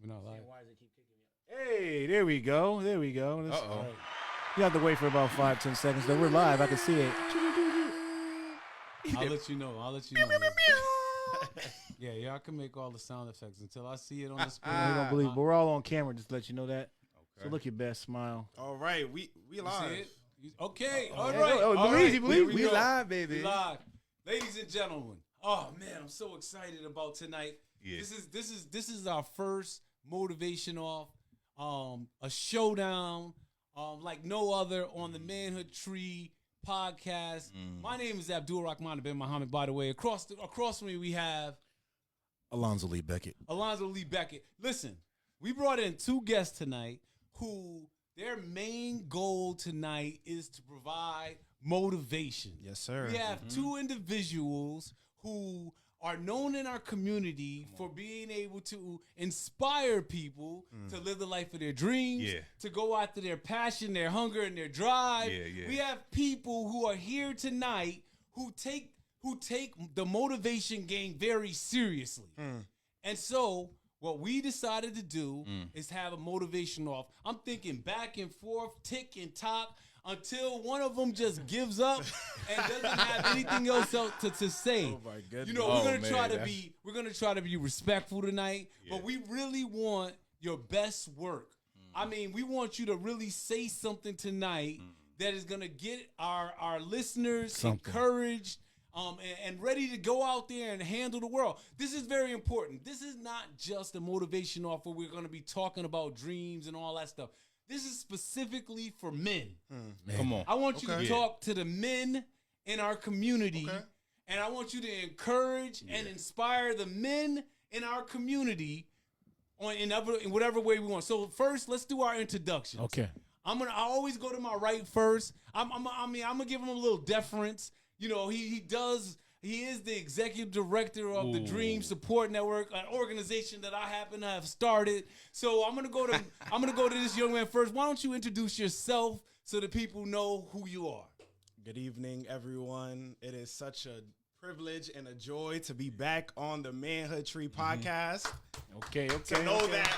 We're not live. Why does it keep kicking me out? Hey, there we go. There we go. All right. You have to wait for about 5-10 seconds. Though we're live. I can see it. I'll let you know. Yeah, y'all can make all the sound effects until I see it on the screen. You don't believe, but we're all on camera. Just to let you know that. Okay. So look your best, smile. All right, we live. Okay, all right. Believe. We live, baby. We live, ladies and gentlemen. Oh man, I'm so excited about tonight. Yeah. This is our first motivation off, a showdown, like no other on the Manhood Tree podcast. My name is Abdul Rahman bin Muhammad. By the way, across from me we have Alonzo Lee Beckett. Listen, we brought in two guests tonight who their main goal tonight is to provide motivation. Yes, sir. We have two individuals who are known in our community for being able to inspire people to live the life of their dreams, to go after their passion, their hunger, and their drive. We have people who are here tonight who take the motivation game very seriously. And so what we decided to do is have a motivation off. I'm thinking back and forth, tick and tock, until one of them just gives up and doesn't have anything else to say. Oh my goodness! You know, we're gonna try to be respectful tonight, but we really want your best work. I mean, we want you to really say something tonight that is gonna get our listeners encouraged. And ready to go out there and handle the world. This is very important. This is not just a motivation off where we're going to be talking about dreams and all that stuff. This is specifically for men. Come on. I want you to talk to the men in our community, and I want you to encourage and inspire the men in our community in whatever way we want. So first, let's do our introductions. Okay. I always go to my right first. I'm gonna give him a little deference. You know, he is the executive director of the Dream Support Network, an organization that I happen to have started. So I'm gonna go to this young man first. Why don't you introduce yourself so that people know who you are? Good evening, everyone. It is such a privilege and a joy to be back on the Manhood Tree podcast. Okay. To know that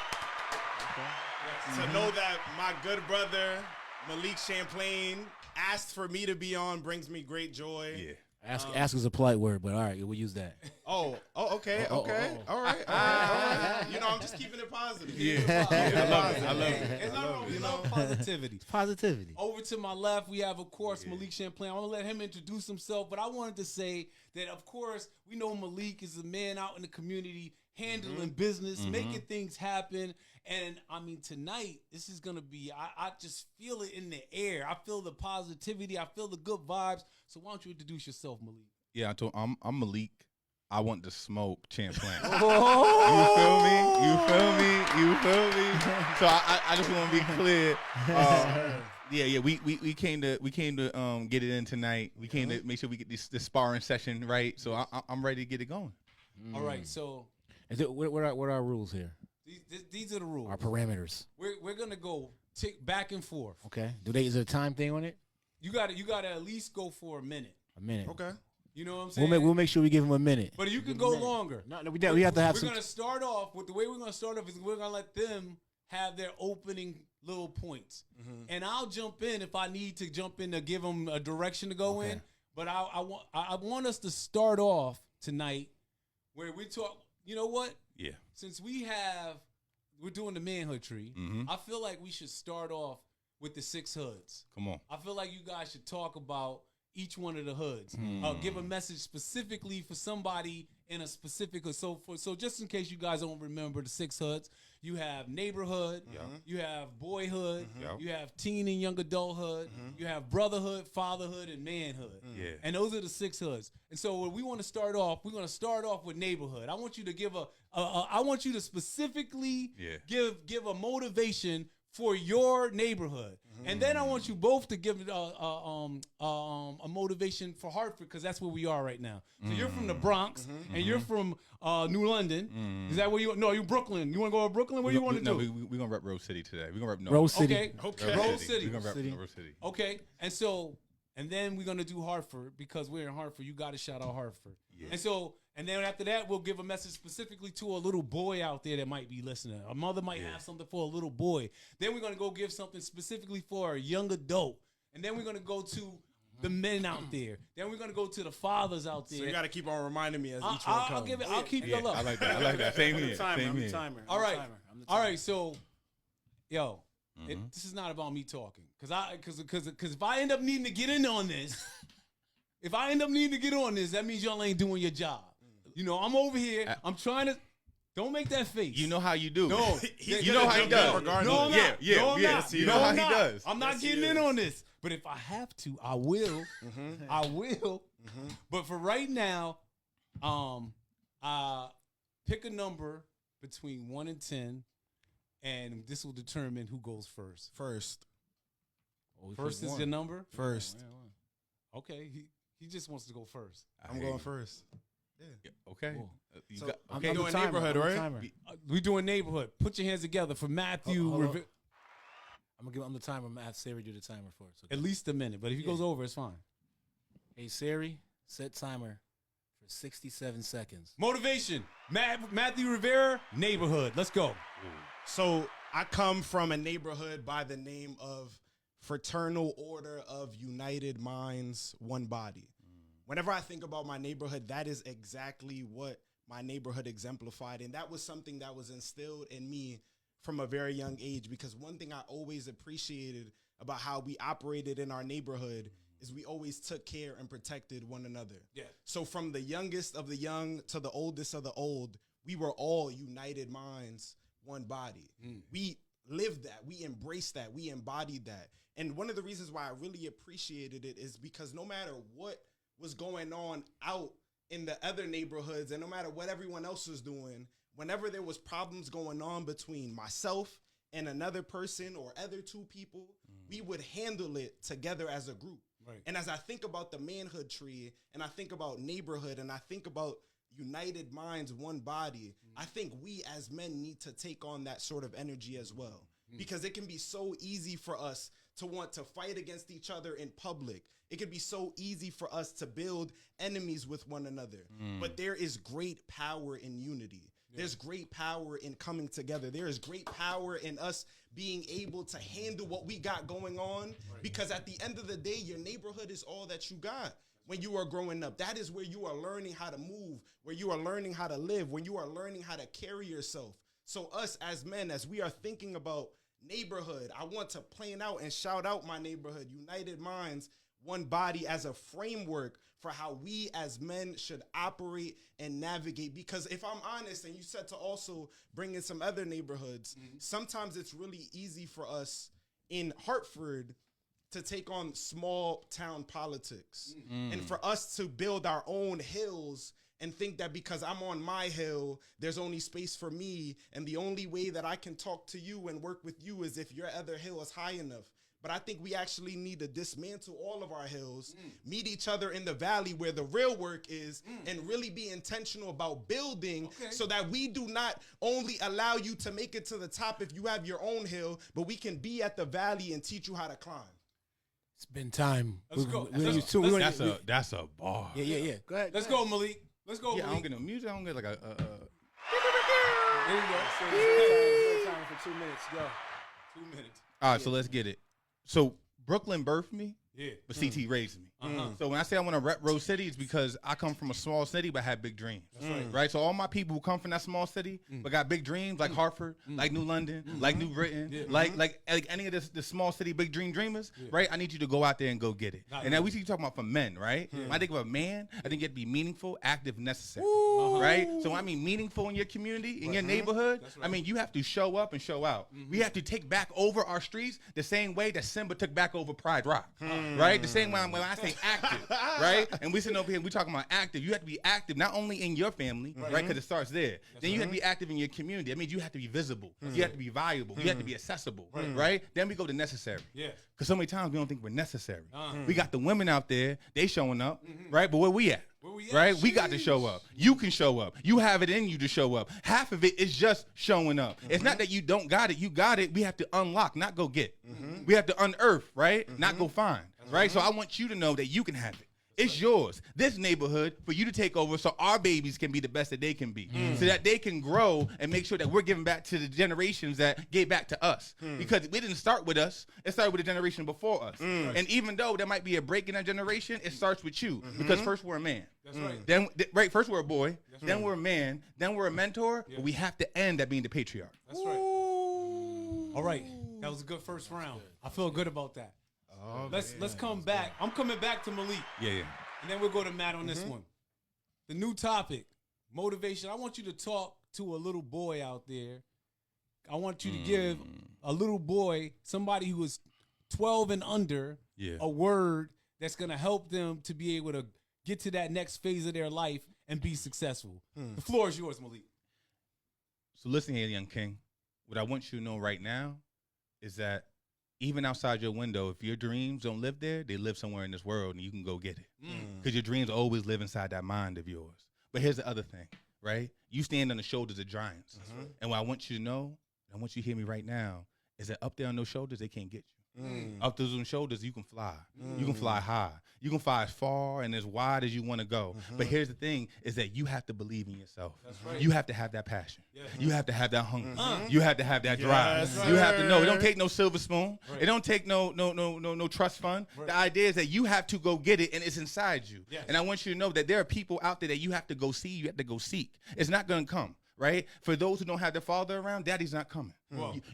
my good brother Malik Champlain asked for me to be on brings me great joy. Yeah. Ask is a polite word, but all right, we'll use that. Okay. All right. You know, I'm just keeping it positive. I love it. It's not wrong. We love positivity. It's positivity. Over to my left, we have, of course, Malik Champlain. I'm going to let him introduce himself, but I wanted to say that, of course, we know Malik is a man out in the community handling business, making things happen. And, I mean, tonight, this is going to be, I just feel it in the air. I feel the positivity. I feel the good vibes. So why don't you introduce yourself, Malik? Yeah, I'm Malik. I want to smoke Champlain. Oh! You feel me? So I just want to be clear. We came to get it in tonight. We came to make sure we get this sparring session right. So I'm ready to get it going. All right, so What are our rules here? These are the rules. Our parameters. We're gonna go back and forth. Okay. Is there a time thing on it? You gotta at least go for a minute. A minute. Okay. You know what I'm saying? We'll make sure we give him a minute. But you can go longer. No, we have to have. We're gonna start off with the way we're gonna start off is we're gonna let them have their opening little points, and I'll jump in if I need to jump in to give them a direction to go in. But I want us to start off tonight where we talk. You know what? Yeah. Since we're doing the Manhood Tree, I feel like we should start off with the 6 hoods. Come on. I feel like you guys should talk about each one of the hoods. Give a message specifically for somebody in a specific hood. So just in case you guys don't remember the 6 hoods, you have neighborhood, you have boyhood, you have teen and young adulthood, you have brotherhood, fatherhood, and manhood. And those are the 6 hoods. And so when we want to start off, we're going to start off with neighborhood. I want you to give I want you to specifically give a motivation for your neighborhood. And then I want you both to give a motivation for Hartford, because that's where we are right now. So you're from the Bronx, and you're from New London. Is that where you? No, you're Brooklyn. You want to go to Brooklyn? What do you want to do? We're going to rep Rose City today. We're going to rep Rose City. Okay. Rose City. We're going to rep Rose City. Okay. And so And then we're gonna do Hartford because we're in Hartford. You got to shout out Hartford. Yeah. And then after that, we'll give a message specifically to a little boy out there that might be listening. A mother might have something for a little boy. Then we're gonna go give something specifically for a young adult. And then we're gonna go to the men out there. Then we're gonna go to the fathers out there. So you got to keep on reminding me as each one comes. I'll keep you up. I like that. I like that. Same here. Same I'm the here. timer. All right. I'm the timer. All right. So, yo, this is not about me talking, because if I end up needing to get in on this, that means y'all ain't doing your job. You know, I'm over here. I'm trying to. Don't make that face. You know how you do. No, you know how he does. No, I'm not. Yeah. No, I'm not. You know how he does. I'm not getting in on this. But if I have to, I will. I will. But for right now, pick a number between 1 and 10, and this will determine who goes first. First. First is your number? First. Okay, he just wants to go first. I'm going first. Yeah. Okay. Cool. So I'm I'm the doing timer. neighborhood, I'm the right? timer. We doing neighborhood. Put your hands together for Matthew. Hold on. I'm the timer. I'm gonna have Siri do the timer for us. Okay? At least a minute, but if he goes over, it's fine. Hey Siri, set timer for 67 seconds. Motivation. Matthew Rivera, neighborhood. Let's go. So I come from a neighborhood by the name of Fraternal Order of United Minds, One Body. Whenever I think about my neighborhood, that is exactly what my neighborhood exemplified. And that was something that was instilled in me from a very young age, because one thing I always appreciated about how we operated in our neighborhood is we always took care and protected one another. Yeah. So from the youngest of the young to the oldest of the old, we were all united minds, one body. We lived that. We embraced that. We embodied that. And one of the reasons why I really appreciated it is because no matter what was going on out in the other neighborhoods, and no matter what everyone else was doing, whenever there was problems going on between myself and another person or other two people, we would handle it together as a group. Right. And as I think about the manhood tree, and I think about neighborhood, and I think about united minds, one body, I think we as men need to take on that sort of energy as well. Because it can be so easy for us to want to fight against each other in public. It can be so easy for us to build enemies with one another. But there is great power in unity. There's great power in coming together. There is great power in us being able to handle what we got going on. Because at the end of the day, your neighborhood is all that you got. When you are growing up, that is where you are learning how to move, where you are learning how to live, when you are learning how to carry yourself. So us as men, as we are thinking about neighborhood, I want to plan out and shout out my neighborhood, United Minds, One Body, as a framework for how we as men should operate and navigate. Because if I'm honest, and you said to also bring in some other neighborhoods, sometimes it's really easy for us in Hartford to take on small town politics and for us to build our own hills and think that because I'm on my hill, there's only space for me, and the only way that I can talk to you and work with you is if your other hill is high enough. But I think we actually need to dismantle all of our hills, meet each other in the valley where the real work is, and really be intentional about building so that we do not only allow you to make it to the top if you have your own hill, but we can be at the valley and teach you how to climb. It's been time. Let's go. That's a bar. Yeah. Go ahead. Let's go, Malik. Let's go, Yeah, I don't Malik. get no music. I don't get like a. There you go. Time for 2 minutes. Go. 2 minutes. All right, so let's get it. So Brooklyn birthed me, Yeah. but CT raised me. Uh-huh. So when I say I want to rep Rose City, it's because I come from a small city but had big dreams. That's right. Right? So all my people who come from that small city but got big dreams, like Hartford, like New London, like New Britain, like any of the small city big dream dreamers, right? I need you to go out there and go get it. And now we see you talking about for men, right? When I think of a man, I think you have to be meaningful, active, necessary. Right? So when I mean meaningful in your community, in your neighborhood, I mean you have to show up and show out. We have to take back over our streets the same way that Simba took back over Pride Rock. Right? The same way when I say active. Right? And we sitting over here, we talking about active. You have to be active not only in your family, right? Because it starts there. Then you have to be active in your community. That means you have to be visible. You have to be valuable. You have to be accessible. Right? Then we go to necessary. Yeah. Because so many times we don't think we're necessary. We got the women out there, they showing up, right? But where we at? Where we at? Right? We got to show up. You can show up. You have it in you to show up. Half of it is just showing up. It's not that you don't got it. You got it. We have to unlock, not go get. We have to unearth, right? Not go find. right? So I want you to know that you can have it. It's yours. This neighborhood for you to take over so our babies can be the best that they can be. So that they can grow and make sure that we're giving back to the generations that gave back to us. Because we didn't start with us. It started with the generation before us. And even though there might be a break in that generation, it starts with you. Because first we're a man. That's right. Then, first we're a boy. Then we're a man. Then we're a mentor. But we have to end at being the patriarch. That's right. All right. That was a good first round. I feel good about that. Let's come back. I'm coming back to Malik. Yeah. And then we'll go to Matt on this one. The new topic, motivation. I want you to talk to a little boy out there. I want you to give a little boy, somebody who is 12 and under, a word that's going to help them to be able to get to that next phase of their life and be successful. The floor is yours, Malik. So listen here, young king. What I want you to know right now is that even outside your window, if your dreams don't live there, they live somewhere in this world, and you can go get it. Because your dreams always live inside that mind of yours. But here's the other thing, right? You stand on the shoulders of giants. And what I want you to know, and I want you to hear me right now, is that up there on those shoulders, they can't get you. Up those shoulders, you can fly. You can fly high. You can fly as far and as wide as you want to go. But here's the thing, is that you have to believe in yourself. Right. You have to have that passion. You have to have that hunger. You have to have that drive. You have to know. It don't take no silver spoon. It don't take no trust fund. The idea is that you have to go get it, and it's inside you. And I want you to know that there are people out there that you have to go see, you have to go seek. It's not going to come. Right? For those who don't have their father around, daddy's not coming.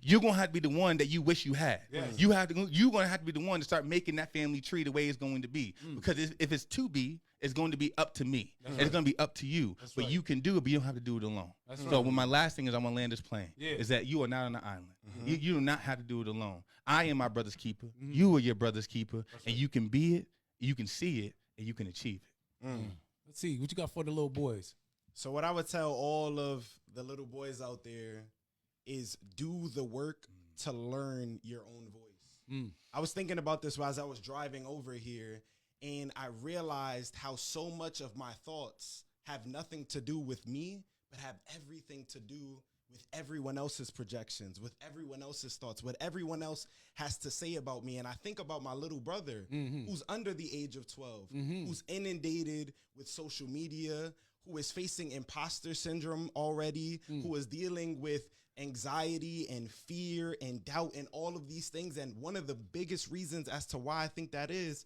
You're going to have to be the one that you wish you had. You're going to have to be the one to start making that family tree the way it's going to be. Because if it's to be, it's going to be up to me. It's going to be up to you. But you can do it, but you don't have to do it alone. So my last thing is I'm going to land this plane, is that you are not on an island. You do not have to do it alone. I am my brother's keeper. You are your brother's keeper. And you can be it, you can see it, and you can achieve it. Let's see. What you got for the little boys? So what I would tell all of the little boys out there is do the work to learn your own voice. I was thinking about this as I was driving over here, and I realized how so much of my thoughts have nothing to do with me, but have everything to do with everyone else's projections, with everyone else's thoughts, what everyone else has to say about me. And I think about my little brother who's under the age of 12, who's inundated with social media, who is facing imposter syndrome already, who is dealing with anxiety and fear and doubt and all of these things. And one of the biggest reasons as to why I think that is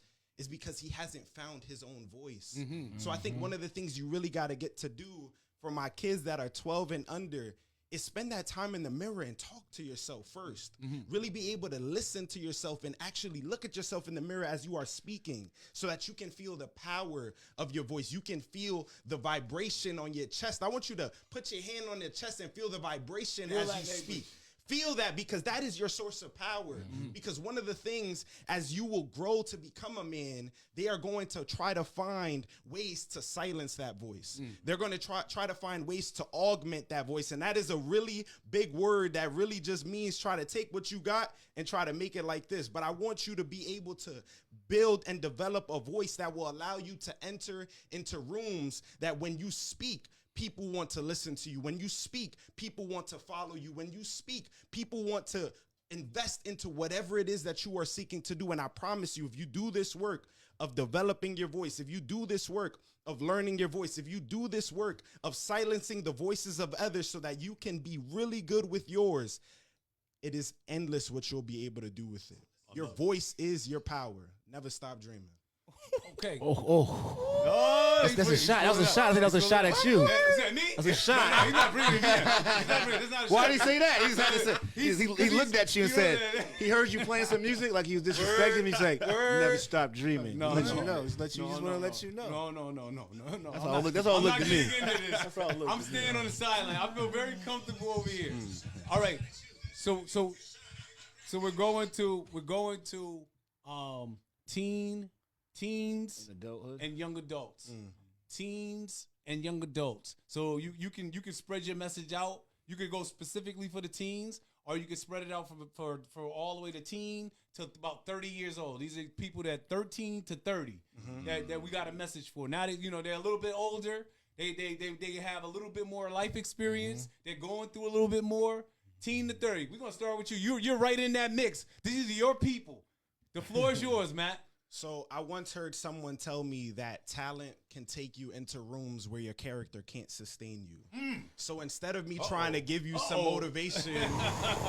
because he hasn't found his own voice. So I think one of the things you really got to get to do for my kids that are 12 and under is spend that time in the mirror and talk to yourself first. Really be able to listen to yourself and actually look at yourself in the mirror as you are speaking so that you can feel the power of your voice. You can feel the vibration on your chest. I want you to put your hand on your chest and feel the vibration as you speak. Feel that, because that is your source of power. Because one of the things, as you will grow to become a man, they are going to try to find ways to silence that voice. They're going to try to find ways to augment that voice. And that is a really big word that really just means try to take what you got and try to make it like this. But I want you to be able to build and develop a voice that will allow you to enter into rooms that when you speak, people want to listen to you. When you speak, people want to follow you. When you speak, people want to invest into whatever it is that you are seeking to do. And I promise you, if you do this work of developing your voice, if you do this work of learning your voice, if you do this work of silencing the voices of others so that you can be really good with yours, it is endless what you'll be able to do with it. Your voice is your power. Never stop dreaming. Okay. That's a shot. That was a shot. I think that was a shot at you. Is that me? That's a shot. No, he's not bringing me in. He's not bringing. This not a shot. Why did he say that? He just had to say. He looked at you and said, he heard you playing some music like he was disrespecting me. He's like, never stop dreaming. No, let you know. Just want to let you know. No. That's all it looked to me. That's all it looked. I'm standing on the sideline. I feel very comfortable over here. All right. So we're going to teens and young adults. Teens and young adults. So you can spread your message out. You could go specifically for the teens, or you can spread it out for all the way to teen to about 30 years old. These are people that 13 to 30 that we got a message for. Now that they're a little bit older, they have a little bit more life experience. They're going through a little bit more. Teen to 30. We're gonna start with you. You're right in that mix. These are your people. The floor is yours, Matt. So I once heard someone tell me that talent can take you into rooms where your character can't sustain you. So instead of me trying to give you some motivation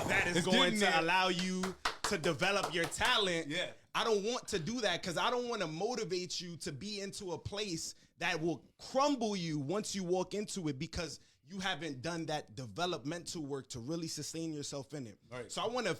that is going to allow you to develop your talent, I don't want to do that because I don't want to motivate you to be into a place that will crumble you once you walk into it because you haven't done that developmental work to really sustain yourself in it. Right. So I want to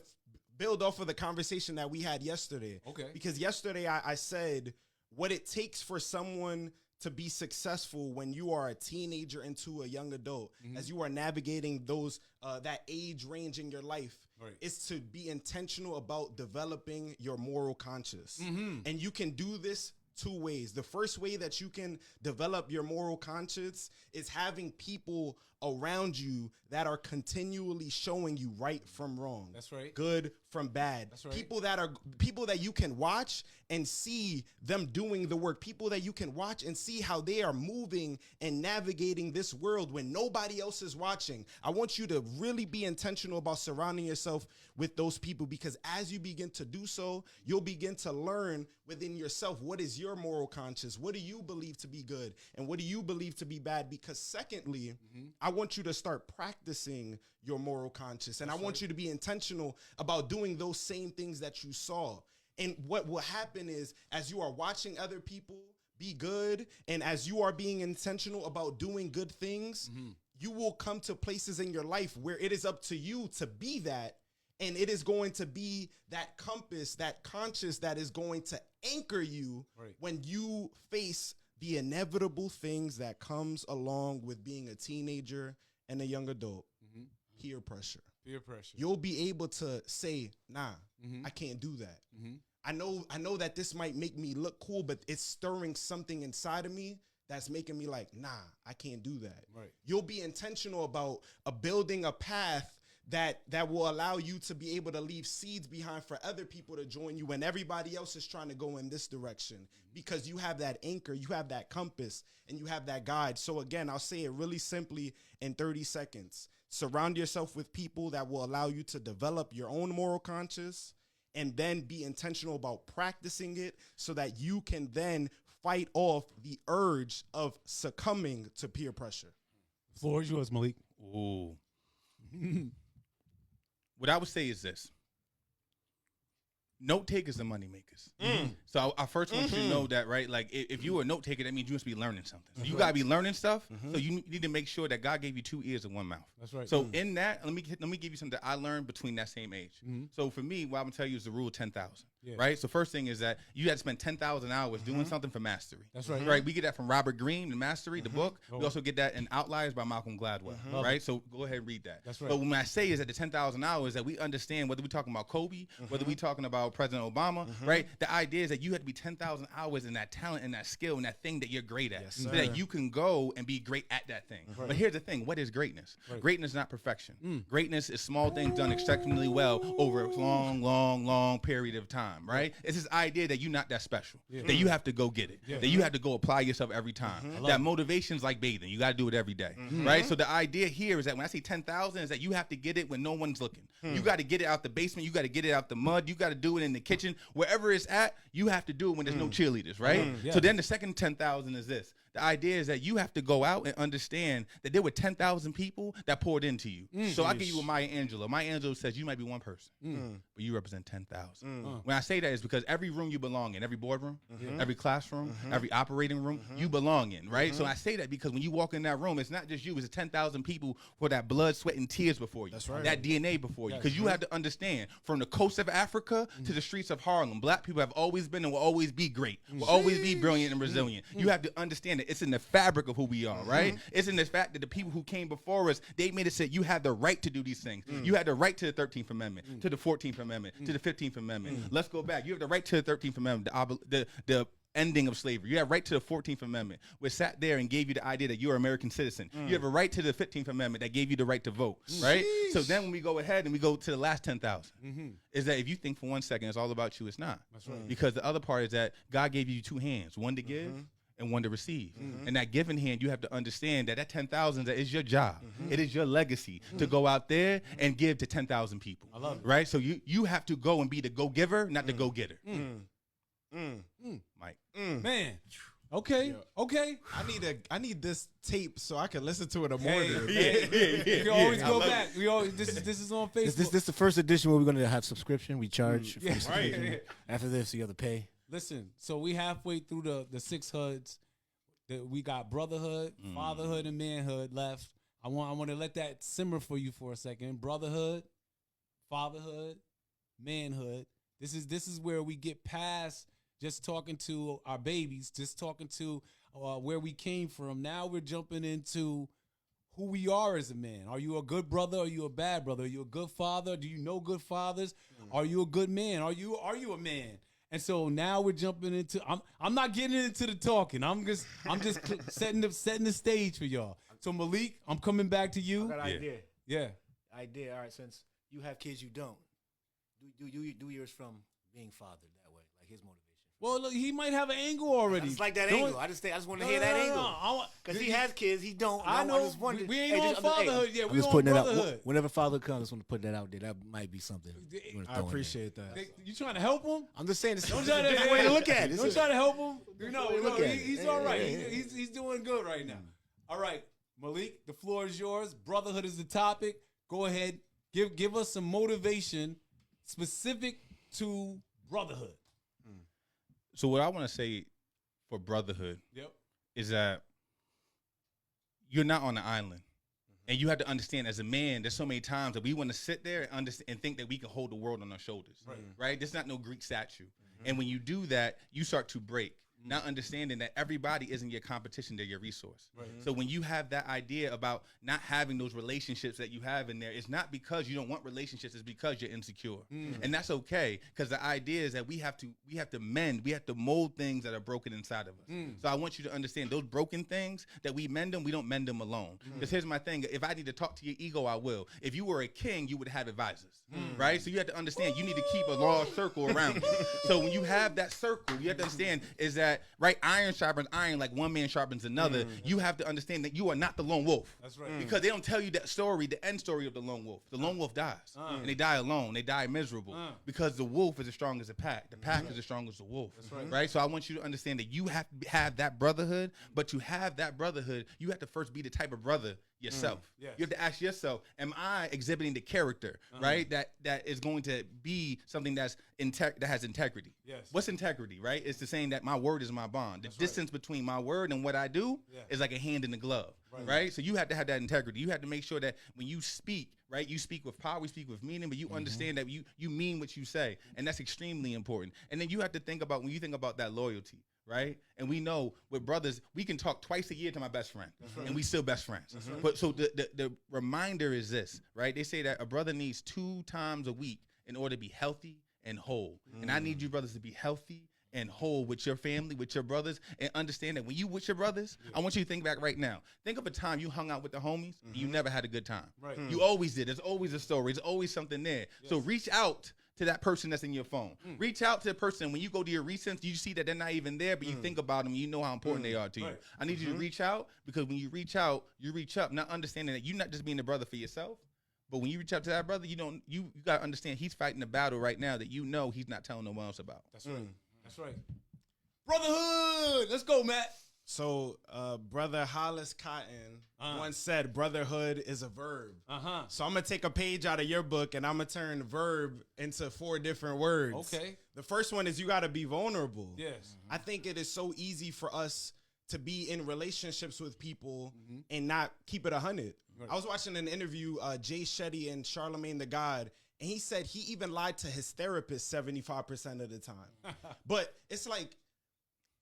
build off of the conversation that we had yesterday. Okay. Because yesterday I said what it takes for someone to be successful when you are a teenager into a young adult, as you are navigating those that age range in your life, is to be intentional about developing your moral conscience. And you can do this two ways. The first way that you can develop your moral conscience is having people around you that are continually showing you right from wrong. That's right. Good from bad. That's right. People that you can watch and see them doing the work. People that you can watch and see how they are moving and navigating this world when nobody else is watching. I want you to really be intentional about surrounding yourself with those people, because as you begin to do so, you'll begin to learn within yourself, what is your moral conscience? What do you believe to be good? And what do you believe to be bad? Because secondly, I want you to start practicing your moral conscience. And I want you to be intentional about doing those same things that you saw. And what will happen is, as you are watching other people be good, and as you are being intentional about doing good things, you will come to places in your life where it is up to you to be that. And it is going to be that compass, that conscience that is going to anchor you when you face the inevitable things that comes along with being a teenager and a young adult. Peer pressure. Peer pressure. You'll be able to say, nah, I can't do that. I know that this might make me look cool, but it's stirring something inside of me that's making me like, nah, I can't do that. Right. You'll be intentional about building a path that will allow you to be able to leave seeds behind for other people to join you when everybody else is trying to go in this direction, because you have that anchor, you have that compass, and you have that guide. So again, I'll say it really simply in 30 seconds. Surround yourself with people that will allow you to develop your own moral conscience, and then be intentional about practicing it so that you can then fight off the urge of succumbing to peer pressure. The floor is yours, Malik. Ooh. What I would say is this. Note takers are money makers. So I first want you to know that, right? Like, if you are a note taker, that means you must be learning something. So you got to be learning stuff. So you need to make sure that God gave you 2 ears and 1 mouth. That's right. So in that, let me give you something that I learned between that same age. So for me, what I'm going to tell you is the rule of 10,000. Right? So first thing is that you had to spend 10,000 hours doing something for mastery. That's right. Right? We get that from Robert Greene, the Mastery, the book. We also get that in Outliers by Malcolm Gladwell. Right? So go ahead and read that. That's right. But when I say is that the 10,000 hours, that we understand whether we're talking about Kobe, whether we're talking about President Obama, right? The idea is that you have to be 10,000 hours in that talent and that skill and that thing that you're great at, so that you can go and be great at that thing. But here's the thing. What is greatness? Greatness is not perfection. Greatness is small things done exceptionally well over a long period of time, right? It's this idea that you're not that special, that you have to go get it, that you have to go apply yourself every time. That motivation's like bathing. You got to do it every day, right? So the idea here is that when I say 10,000 is that you have to get it when no one's looking. You got to get it out the basement. You got to get it out the mud. You got to do it in the kitchen. Wherever it's at, you have to do it when there's no cheerleaders, right? So then the second 10,000 is this. The idea is that you have to go out and understand that there were 10,000 people that poured into you. So I give you a Maya Angelou. Maya Angelou says you might be one person, but you represent 10,000. When I say that is because every room you belong in, every boardroom, every classroom, every operating room, you belong in, right? So I say that because when you walk in that room, it's not just you, it's 10,000 people for that blood, sweat, and tears before you. That's right. That DNA before you. Because you have to understand, from the coast of Africa to the streets of Harlem, black people have always been and will always be great, will always be brilliant and resilient. You have to understand it's in the fabric of who we are, right? It's in the fact that the people who came before us, they made it say you have the right to do these things. You had the right to the 13th Amendment, to the 14th Amendment, to the 15th Amendment. Let's go back. You have the right to the 13th Amendment, the ending of slavery. You have right to the 14th Amendment, which sat there and gave you the idea that you're an American citizen. You have a right to the 15th Amendment that gave you the right to vote, right? So then when we go ahead and we go to the last 10,000, is that if you think for 1 second it's all about you, it's not. That's right. Because the other part is that God gave you 2 hands, one to give and one to receive. And that given hand, you have to understand that 10,000 is your job. It is your legacy to go out there and give to 10,000 people. I love it. Right? So you have to go and be the go-giver, not the go-getter. Mike. Man. Okay. Okay. I need this tape so I can listen to it more. You can always go back. This is on Facebook. This is the first edition where we're gonna have subscription. We charge for the subscription. After this, you have to pay. Listen, so we halfway through the 6 hoods. We got brotherhood, fatherhood, and manhood left. I want to let that simmer for you for a second. Brotherhood, fatherhood, manhood. This is where we get past just talking to our babies, just talking to where we came from. Now we're jumping into who we are as a man. Are you a good brother? Are you a bad brother? Are you a good father? Do you know good fathers? Are you a good man? Are you a man? And so now we're jumping into. I'm not getting into the talking. I'm just setting the stage for y'all. So Malik, I'm coming back to you. I got an idea. Yeah. Idea. All right. Since you have kids, you don't. Do yours from being fathered that way, like his motivation. Well, look, he might have an angle already. It's like that angle. I just want to hear that angle. Because he has kids, he don't. I know. We ain't on fatherhood yet. We on brotherhood. Whenever father comes, I just want to put that out there. That might be something. I appreciate that. You trying to help him? I'm just saying. It's don't a try different way to look at it. Don't try to help him. No, he's all right. Yeah. He's doing good right now. All right, Malik, the floor is yours. Brotherhood is the topic. Go ahead. Give us some motivation specific to brotherhood. So what I want to say for brotherhood is that you're not on the island. And you have to understand, as a man, there's so many times that we want to sit there and understand and think that we can hold the world on our shoulders. Right? This is not no Greek statue. And when you do that, you start to break. Not understanding that everybody isn't your competition, they're your resource. So when you have that idea about not having those relationships that you have in there, it's not because you don't want relationships, it's because you're insecure. And that's okay, because the idea is that we have to mend, we have to mold things that are broken inside of us. So I want you to understand those broken things that we mend them, we don't mend them alone. Because here's my thing, if I need to talk to your ego, I will. If you were a king, you would have advisors, right? So you have to understand you need to keep a large circle around you. So when you have that circle, you have to understand is that right, iron sharpens iron like one man sharpens another. You have to understand that you are not the lone wolf. That's right. Because they don't tell you that story, the end story of the lone wolf. The lone wolf dies. And they die alone. They die miserable. Because the wolf is as strong as the pack. The pack is as strong as the wolf. That's right. Right? So I want you to understand that you have to have that brotherhood, but to have that brotherhood, you have to first be the type of brother yourself. You have to ask yourself, am I exhibiting the character, right? That is going to be something that has integrity. What's integrity, right? It's the saying that my word is my bond. The distance between my word and what I do is like a hand in the glove, right? So you have to have that integrity. You have to make sure that when you speak, right, you speak with power, you speak with meaning, but you understand that you mean what you say, and that's extremely important. And then you have to think about, when you think about that loyalty, right? And we know with brothers, we can talk twice a year to my best friend, and we still best friends. But so the reminder is this, right? They say that a brother needs 2 times a week in order to be healthy and whole. And I need you brothers to be healthy and whole with your family, with your brothers, and understand that when you with your brothers, I want you to think back right now. Think of a time you hung out with the homies, and you never had a good time. You always did. There's always a story. There's always something there. So reach out to that person that's in your phone. Reach out to the person. When you go to your recents, you see that they're not even there, but you think about them, and you know how important they are to you. I need you to reach out, because when you reach out, you reach up, not understanding that you're not just being a brother for yourself, but when you reach out to that brother, you got to understand he's fighting a battle right now that you know he's not telling no one else about. That's right. That's right. Brotherhood. Let's go, Matt. So, brother Hollis Cotton once said, brotherhood is a verb. So I'm going to take a page out of your book, and I'm going to turn verb into 4 different words. Okay. The first one is you got to be vulnerable. Yes. I think it is so easy for us to be in relationships with people and not keep it 100. I was watching an interview, Jay Shetty and Charlemagne the God, and he said he even lied to his therapist 75% of the time. But it's like,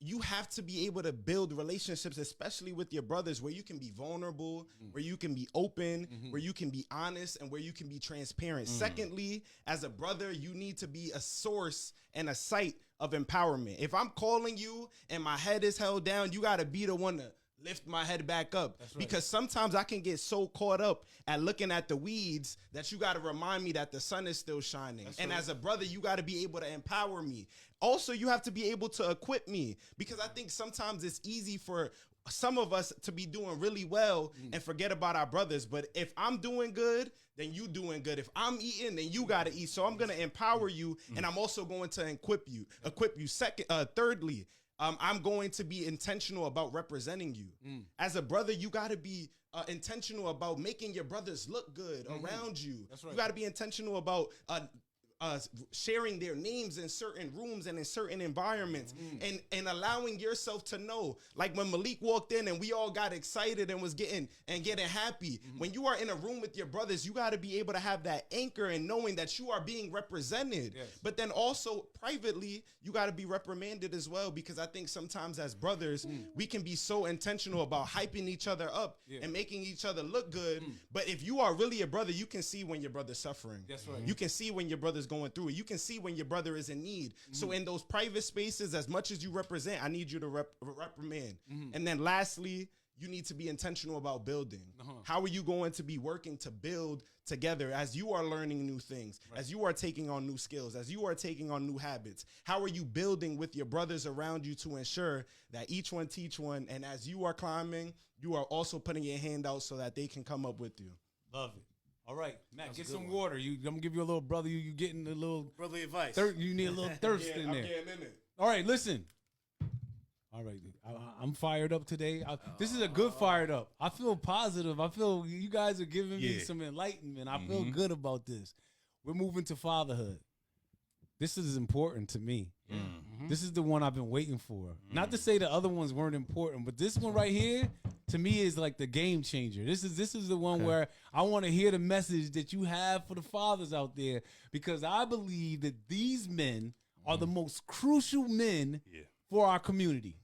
you have to be able to build relationships, especially with your brothers, where you can be vulnerable, where you can be open, where you can be honest, and where you can be transparent. Secondly, as a brother, you need to be a source and a site of empowerment. If I'm calling you and my head is held down, you got to be the one to lift my head back up. Because sometimes I can get so caught up at looking at the weeds that you got to remind me that the sun is still shining. As a brother, you got to be able to empower me. Also, you have to be able to equip me, because I think sometimes it's easy for some of us to be doing really well and forget about our brothers. But if I'm doing good, then you doing good. If I'm eating, then you got to eat. So I'm going to empower you, and I'm also going to equip you. Thirdly, I'm going to be intentional about representing you. As a brother, you got to be intentional about making your brothers look good around you. That's right. You got to be intentional about sharing their names in certain rooms and in certain environments, and allowing yourself to know, like when Malik walked in and we all got excited and was getting happy. When you are in a room with your brothers, you got to be able to have that anchor and knowing that you are being represented. Yes. But then also privately, you got to be reprimanded as well, because I think sometimes as brothers, we can be so intentional about hyping each other up and making each other look good. But if you are really a brother, you can see when your brother's suffering. That's right. You can see when your brother's going through it. You can see when your brother is in need. So in those private spaces, as much as you represent, I need you to reprimand. And then lastly, you need to be intentional about building. How are you going to be working to build together as you are learning new things, as you are taking on new skills, as you are taking on new habits? How are you building with your brothers around you to ensure that each one teach one, and as you are climbing, you are also putting your hand out so that they can come up with you? Love it. All right, Matt, get some water. I'm gonna give you a little brother. You getting a little brotherly advice. You need a little thirst in there. I'm getting in it. All right, listen. All right, I'm fired up today. This is a good fired up. I feel positive. I feel you guys are giving me some enlightenment. I feel good about this. We're moving to fatherhood. This is important to me. This is the one I've been waiting for. Not to say the other ones weren't important, but this one right here, to me, is like the game changer. This is the one where I want to hear the message that you have for the fathers out there, because I believe that these men are the most crucial men for our community.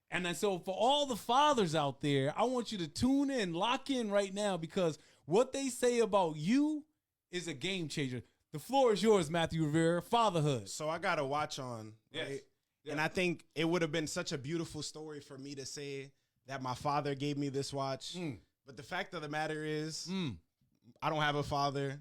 And then, so for all the fathers out there, I want you to tune in, lock in right now, because what they say about you is a game changer. The floor is yours, Matthew Rivera. Fatherhood. So I got a watch on, right? Yeah. And I think it would have been such a beautiful story for me to say that my father gave me this watch. But the fact of the matter is, I don't have a father.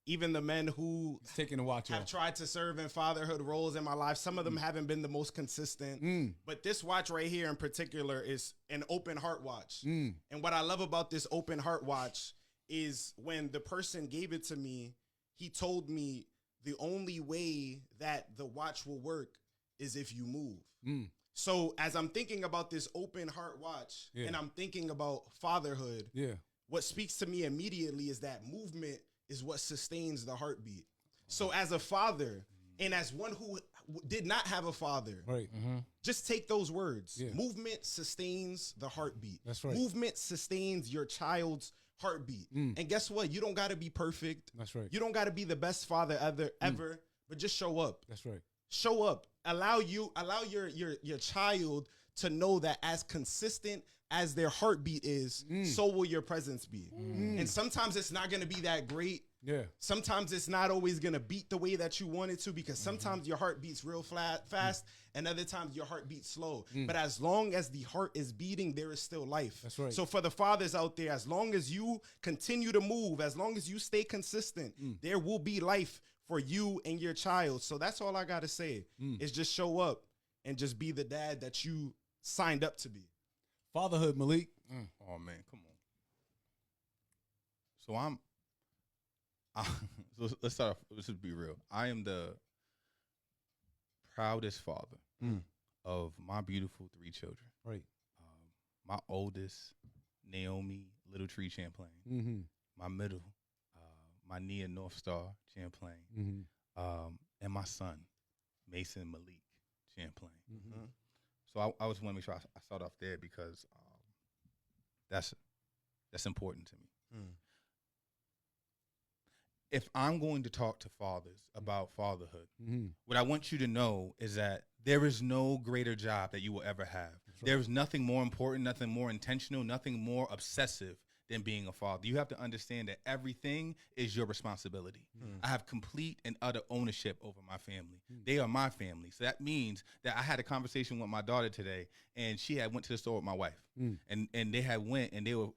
Even the men who taking a watch have tried to serve in fatherhood roles in my life, some of them haven't been the most consistent. But this watch right here in particular is an open heart watch. And what I love about this open heart watch is when the person gave it to me, he told me the only way that the watch will work is if you move. So as I'm thinking about this open heart watch and I'm thinking about fatherhood, what speaks to me immediately is that movement is what sustains the heartbeat. So as a father and as one who did not have a father, just take those words. Movement sustains the heartbeat. That's right. Movement sustains your child's heartbeat. And guess what? You don't got to be perfect. That's right. You don't got to be the best father ever, but just show up. That's right. Show up. Allow your child to know that as consistent as their heartbeat is, so will your presence be. And sometimes it's not going to be that great. Sometimes it's not always going to beat the way that you want it to, because sometimes your heart beats real fast and other times your heart beats slow. But as long as the heart is beating, there is still life. That's right. So for the fathers out there, as long as you continue to move, as long as you stay consistent, there will be life for you and your child. So that's all I got to say is just show up and just be the dad that you signed up to be. Fatherhood, Malik. Oh man, come on. So let's start off. Let's just be real. I am the proudest father of my beautiful 3 children. Right. My oldest, Naomi Little Tree Champlain. My middle, my Nia North Star Champlain. And my son, Mason Malik Champlain. So I just want to make sure I start off there, because that's important to me. If I'm going to talk to fathers about fatherhood, what I want you to know is that there is no greater job that you will ever have. There is nothing more important, nothing more intentional, nothing more obsessive than being a father. You have to understand that everything is your responsibility. I have complete and utter ownership over my family. They are my family. So that means that I had a conversation with my daughter today, and she had went to the store with my wife. And they had went and they were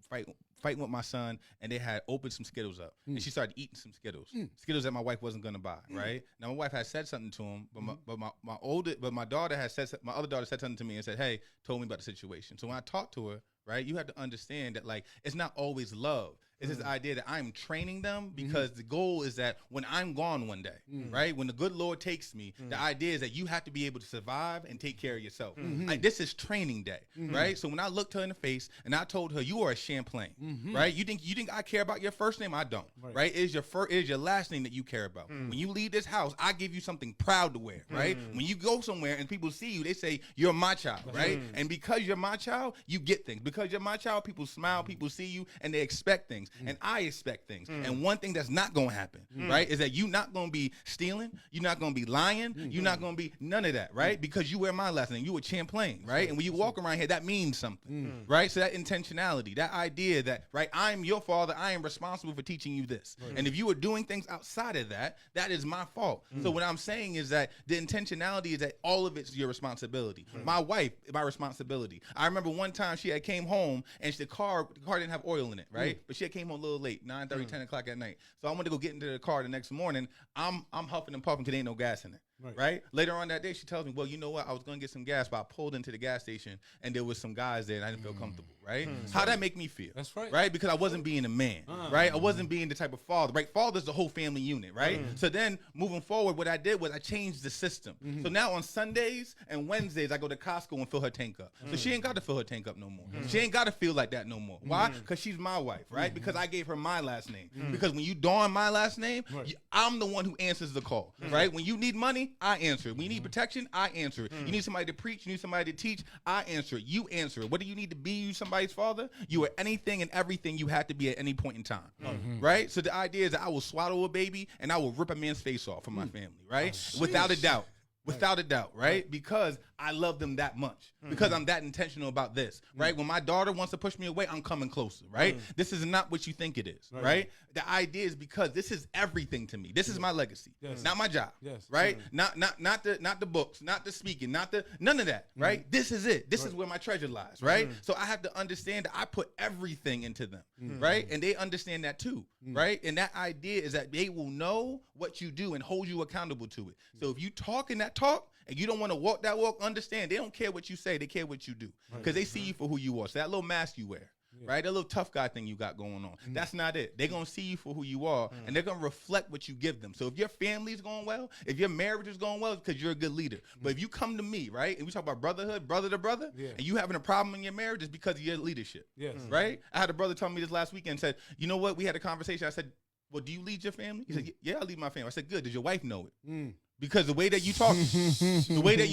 fighting with my son, and they had opened some Skittles up, and she started eating some Skittles, Skittles that my wife wasn't gonna buy. Right now, my wife had said something to him, but my daughter had said, my other daughter said something to me and said, "Hey, told me about the situation." So when I talked to her, right, you have to understand that like it's not always love. It's this idea that I'm training them because the goal is that when I'm gone one day, right, when the good Lord takes me, the idea is that you have to be able to survive and take care of yourself. Like, this is training day, right? So when I looked her in the face and I told her, "You are a Champlain," right? You think I care about your first name? I don't, right? It is your last name that you care about. When you leave this house, I give you something proud to wear, right? When you go somewhere and people see you, they say, "You're my child," right? And because you're my child, you get things. Because you're my child, people smile, people see you, and they expect things. And I expect things. And one thing that's not going to happen, right, is that you're not going to be stealing. You're not going to be lying. You're not going to be none of that, right? Because you wear my last name. You a Champlain, right? And when you walk around here, that means something, right? So that intentionality, that idea that, right, I'm your father. I am responsible for teaching you this. And if you are doing things outside of that, that is my fault. So what I'm saying is that the intentionality is that all of it's your responsibility. My wife, my responsibility. I remember one time she had came home and the car didn't have oil in it, right? But she had came home a little late, 9:30, 10 o'clock at night. So I went to go get into the car the next morning. I'm huffing and puffing because there ain't no gas in it. Right. Later on that day, she tells me, "Well, you know what? I was going to get some gas, but I pulled into the gas station and there was some guys there and I didn't feel comfortable." Right. How'd that make me feel? That's right. Right. Because I wasn't being a man. Right. I wasn't being the type of father. Right. Father's the whole family unit. Right. So then moving forward, what I did was I changed the system. So now on Sundays and Wednesdays, I go to Costco and fill her tank up. So she ain't got to fill her tank up no more. She ain't got to feel like that no more. Why? Because she's my wife. Right. Because I gave her my last name. Because when you don my last name, I'm the one who answers the call. Right. When you need money, I answer it. When you need protection, I answer it. You need somebody to preach, you need somebody to teach, I answer it. You answer it. What do you need to be? You somebody's father? You are anything and everything you have to be at any point in time. Right? So the idea is that I will swaddle a baby and I will rip a man's face off for my family, right? Without a doubt. Without a doubt, right? Because I love them that much. Because I'm that intentional about this, right? When my daughter wants to push me away, I'm coming closer, right? This is not what you think it is, right? The idea is because this is everything to me. This is my legacy, not my job, right? Not the books, not the speaking, none of that, right? This is it. This is where my treasure lies, right? So I have to understand that I put everything into them, right? And they understand that too, right? And that idea is that they will know what you do and hold you accountable to it. So if you talk in that talk and you don't want to walk that walk, understand they don't care what you say, they care what you do because they see you for who you are. So that little mask you wear, right? That little tough guy thing you got going on, that's not it. They're going to see you for who you are and they're going to reflect what you give them. So if your family's going well, if your marriage is going well, it's because you're a good leader. But if you come to me, right, and we talk about brotherhood, brother to brother, and you having a problem in your marriage, it's because of your leadership, right? I had a brother tell me this last weekend, said, "You know what? We had a conversation." I said, "Well, do you lead your family?" He said, "Yeah, I lead my family." I said, "Good. Does your wife know it?" Because the way that you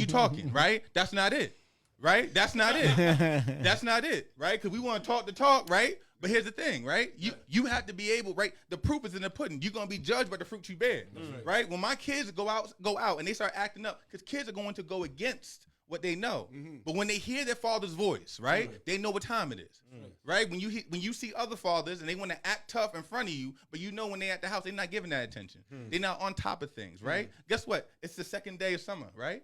talking, right? That's not it, right? That's not it. That's not it, right? Because we want to talk the talk, right? But here's the thing, right? You have to be able, right? The proof is in the pudding. You're gonna be judged by the fruit you bear, right? When my kids go out, and they start acting up, because kids are going to go against what they know. But when they hear their father's voice, right, they know what time it is, right? When you see other fathers and they want to act tough in front of you, but you know when they're at the house, they're not giving that attention. They're not on top of things, right? Guess what? It's the second day of summer, right?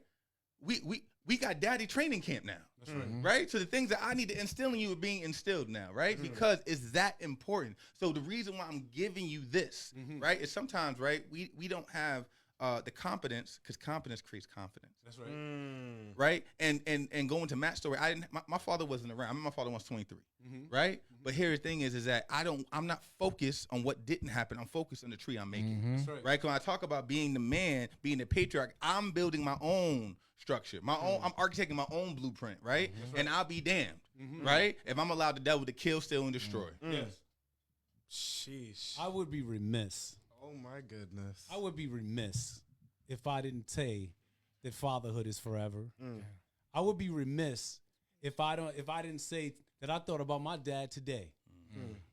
We got daddy training camp now. That's right? So the things that I need to instill in you are being instilled now, right? Because it's that important. So the reason why I'm giving you this, right, is sometimes, right, we don't have the competence, because competence creates confidence. That's right. Right? And going to Matt's story, my father wasn't around. I mean, my father was 23, right? But here the thing is that I'm not focused on what didn't happen. I'm focused on the tree I'm making. That's right? Because when I talk about being the man, being the patriarch, I'm building my own structure, I'm architecting my own blueprint, right? And I'll be damned, right? If I'm allowed the devil to kill, steal, and destroy. Yes. Sheesh. I would be remiss. Oh my goodness. I would be remiss if I didn't say that fatherhood is forever. I would be remiss if I didn't say that I thought about my dad today.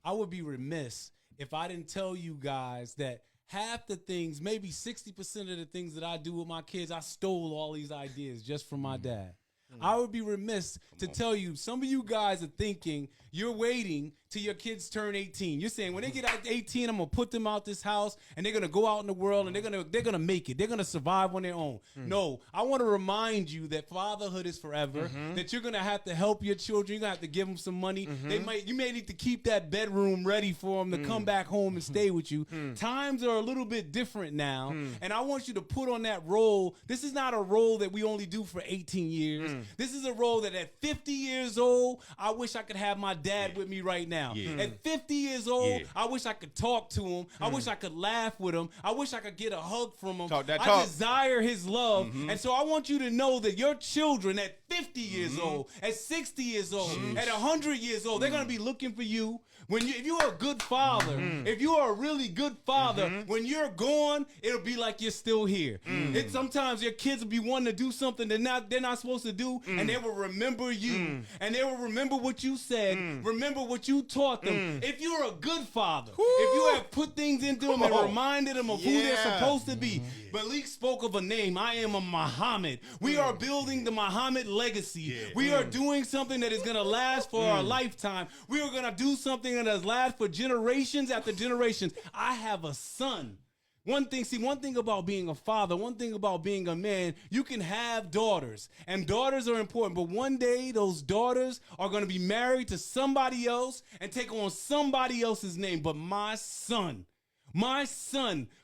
I would be remiss if I didn't tell you guys that half the things, maybe 60% of the things that I do with my kids, I stole all these ideas just from my dad. I would be remiss to tell you, some of you guys are thinking you're waiting till your kids turn 18. You're saying when they get out 18, I'm gonna put them out this house and they're gonna go out in the world and they're gonna make it. They're gonna survive on their own. No, I want to remind you that fatherhood is forever. That you're gonna have to help your children. You're gonna have to give them some money. You may need to keep that bedroom ready for them to come back home and stay with you. Times are a little bit different now, and I want you to put on that role. This is not a role that we only do for 18 years. This is a role that at 50 years old, I wish I could have my dad with me right now. At 50 years old, I wish I could talk to him. I wish I could laugh with him. I wish I could get a hug from him. I desire his love. And so I want you to know that your children at 50 years old, at 60 years old, at 100 years old, they're going to be looking for you. If you're a good father, if you are a really good father, when you're gone, it'll be like you're still here. Sometimes your kids will be wanting to do something they're not supposed to do, and they will remember you, and they will remember what you said, remember what you taught them. If you're a good father, if you have put things into them and reminded them of who they're supposed to be. Malik spoke of a name. I am a Muhammad. We are building the Muhammad legacy. We are doing something that is going to last for our lifetime. We are going to do something that has lasted for generations after generations. I have a son. One thing about being a father, one thing about being a man, you can have daughters, and daughters are important, but one day those daughters are going to be married to somebody else and take on somebody else's name. But my son,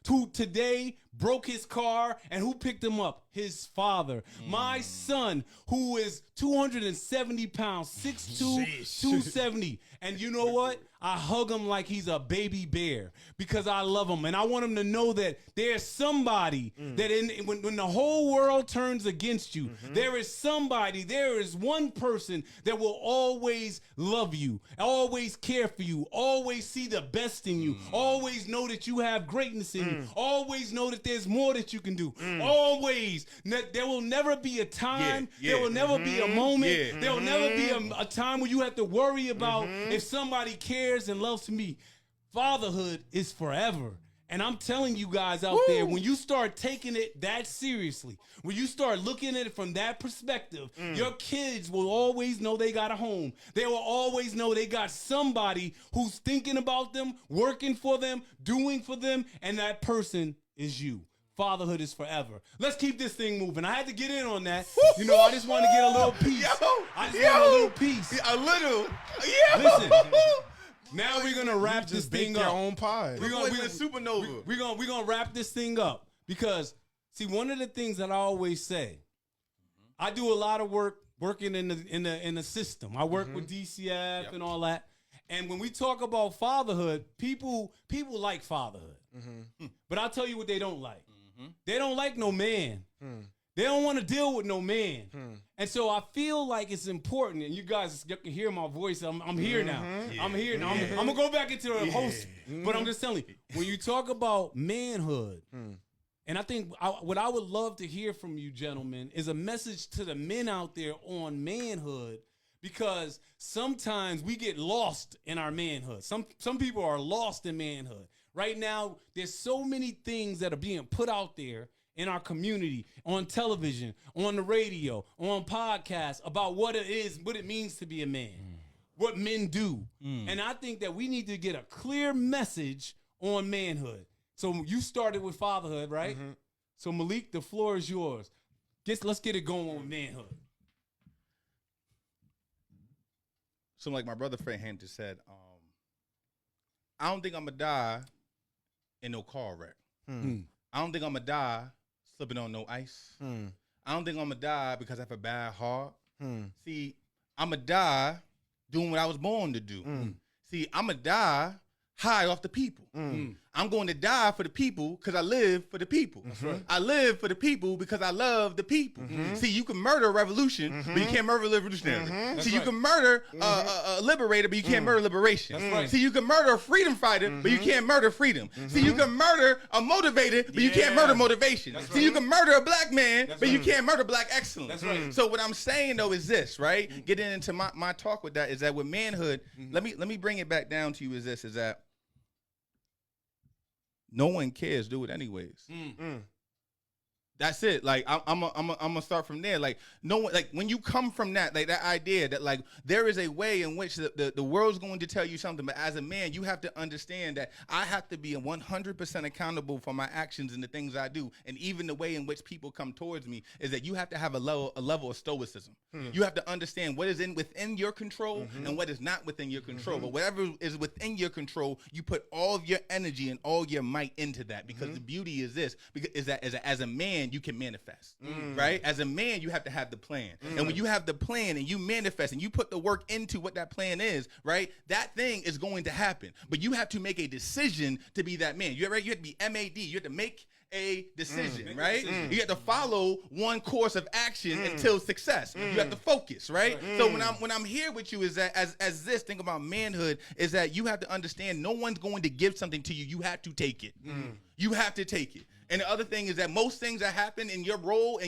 who today broke his car, and who picked him up? His father. My son, who is 270 pounds, 6'2", 270. And you know what? I hug him like he's a baby bear because I love him. And I want him to know that there's somebody that when the whole world turns against you, there is one person that will always love you, always care for you, always see the best in you, always know that you have greatness in you, always know that there's more that you can do, always. There will never be a time, there will never be a moment, there will never be a time where you have to worry about if somebody cares and loves me. Fatherhood is forever. And I'm telling you guys out there, when you start taking it that seriously, when you start looking at it from that perspective, your kids will always know they got a home. They will always know they got somebody who's thinking about them, working for them, doing for them, and that person is you. Fatherhood is forever. Let's keep this thing moving. I had to get in on that. You know, I just wanted to get a little piece. I just want a little piece. A little. Listen. Now we're gonna wrap this thing up. Your own pie. We're gonna be the supernova. We're gonna wrap this thing up because see, one of the things that I always say, I do a lot of work working in the system. I work with DCF and all that. And when we talk about fatherhood, people like fatherhood. But I'll tell you what they don't like. They don't like no man. They don't want to deal with no man. And so I feel like it's important, and you guys can hear my voice. I'm here now. I'm here now. I'm going to go back into the host, but I'm just telling you, when you talk about manhood, and I think what I would love to hear from you gentlemen is a message to the men out there on manhood, because sometimes we get lost in our manhood. Some people are lost in manhood. Right now, there's so many things that are being put out there in our community, on television, on the radio, on podcasts about what it is, what it means to be a man, what men do. And I think that we need to get a clear message on manhood. So you started with fatherhood, right? So Malik, the floor is yours. Let's get it going with manhood. So like my brother Fred Hampton said, I don't think I'm gonna die in no car wreck. I don't think I'm gonna die slipping on no ice. I don't think I'm gonna die because I have a bad heart. See, I'm gonna die doing what I was born to do. See, I'm gonna die high off the people. I'm going to die for the people because I live for the people. I live for the people because I love the people. See, you can murder a revolution, but you can't murder a revolutionary. See, you can murder a liberator, but you can't murder liberation. See, you can murder a freedom fighter, but you can't murder freedom. See, you can murder a motivator, but you can't murder motivation. See, you can murder a black man, but you can't murder black excellence. So what I'm saying though is this, right? Getting into my talk with that is that with manhood, let me bring it back down to you is that no one cares, do it anyways. That's it. Like I'm gonna start from there. Like no one, like when you come from that, like that idea that like there is a way in which the world's going to tell you something, but as a man, you have to understand that I have to be 100% accountable for my actions and the things I do, and even the way in which people come towards me is that you have to have a level of stoicism. You have to understand what is within your control and what is not within your control. But whatever is within your control, you put all of your energy and all your might into that, because the beauty is this, because is that as a man you can manifest, right? As a man, you have to have the plan. And when you have the plan and you manifest and you put the work into what that plan is, right? That thing is going to happen. But you have to make a decision to be that man. You have to be MAD. You have to make a decision, right? You have to follow one course of action until success. You have to focus, right? So when I'm here with you is that as this thing about manhood is that you have to understand no one's going to give something to you. You have to take it. You have to take it. And the other thing is that most things that happen in your role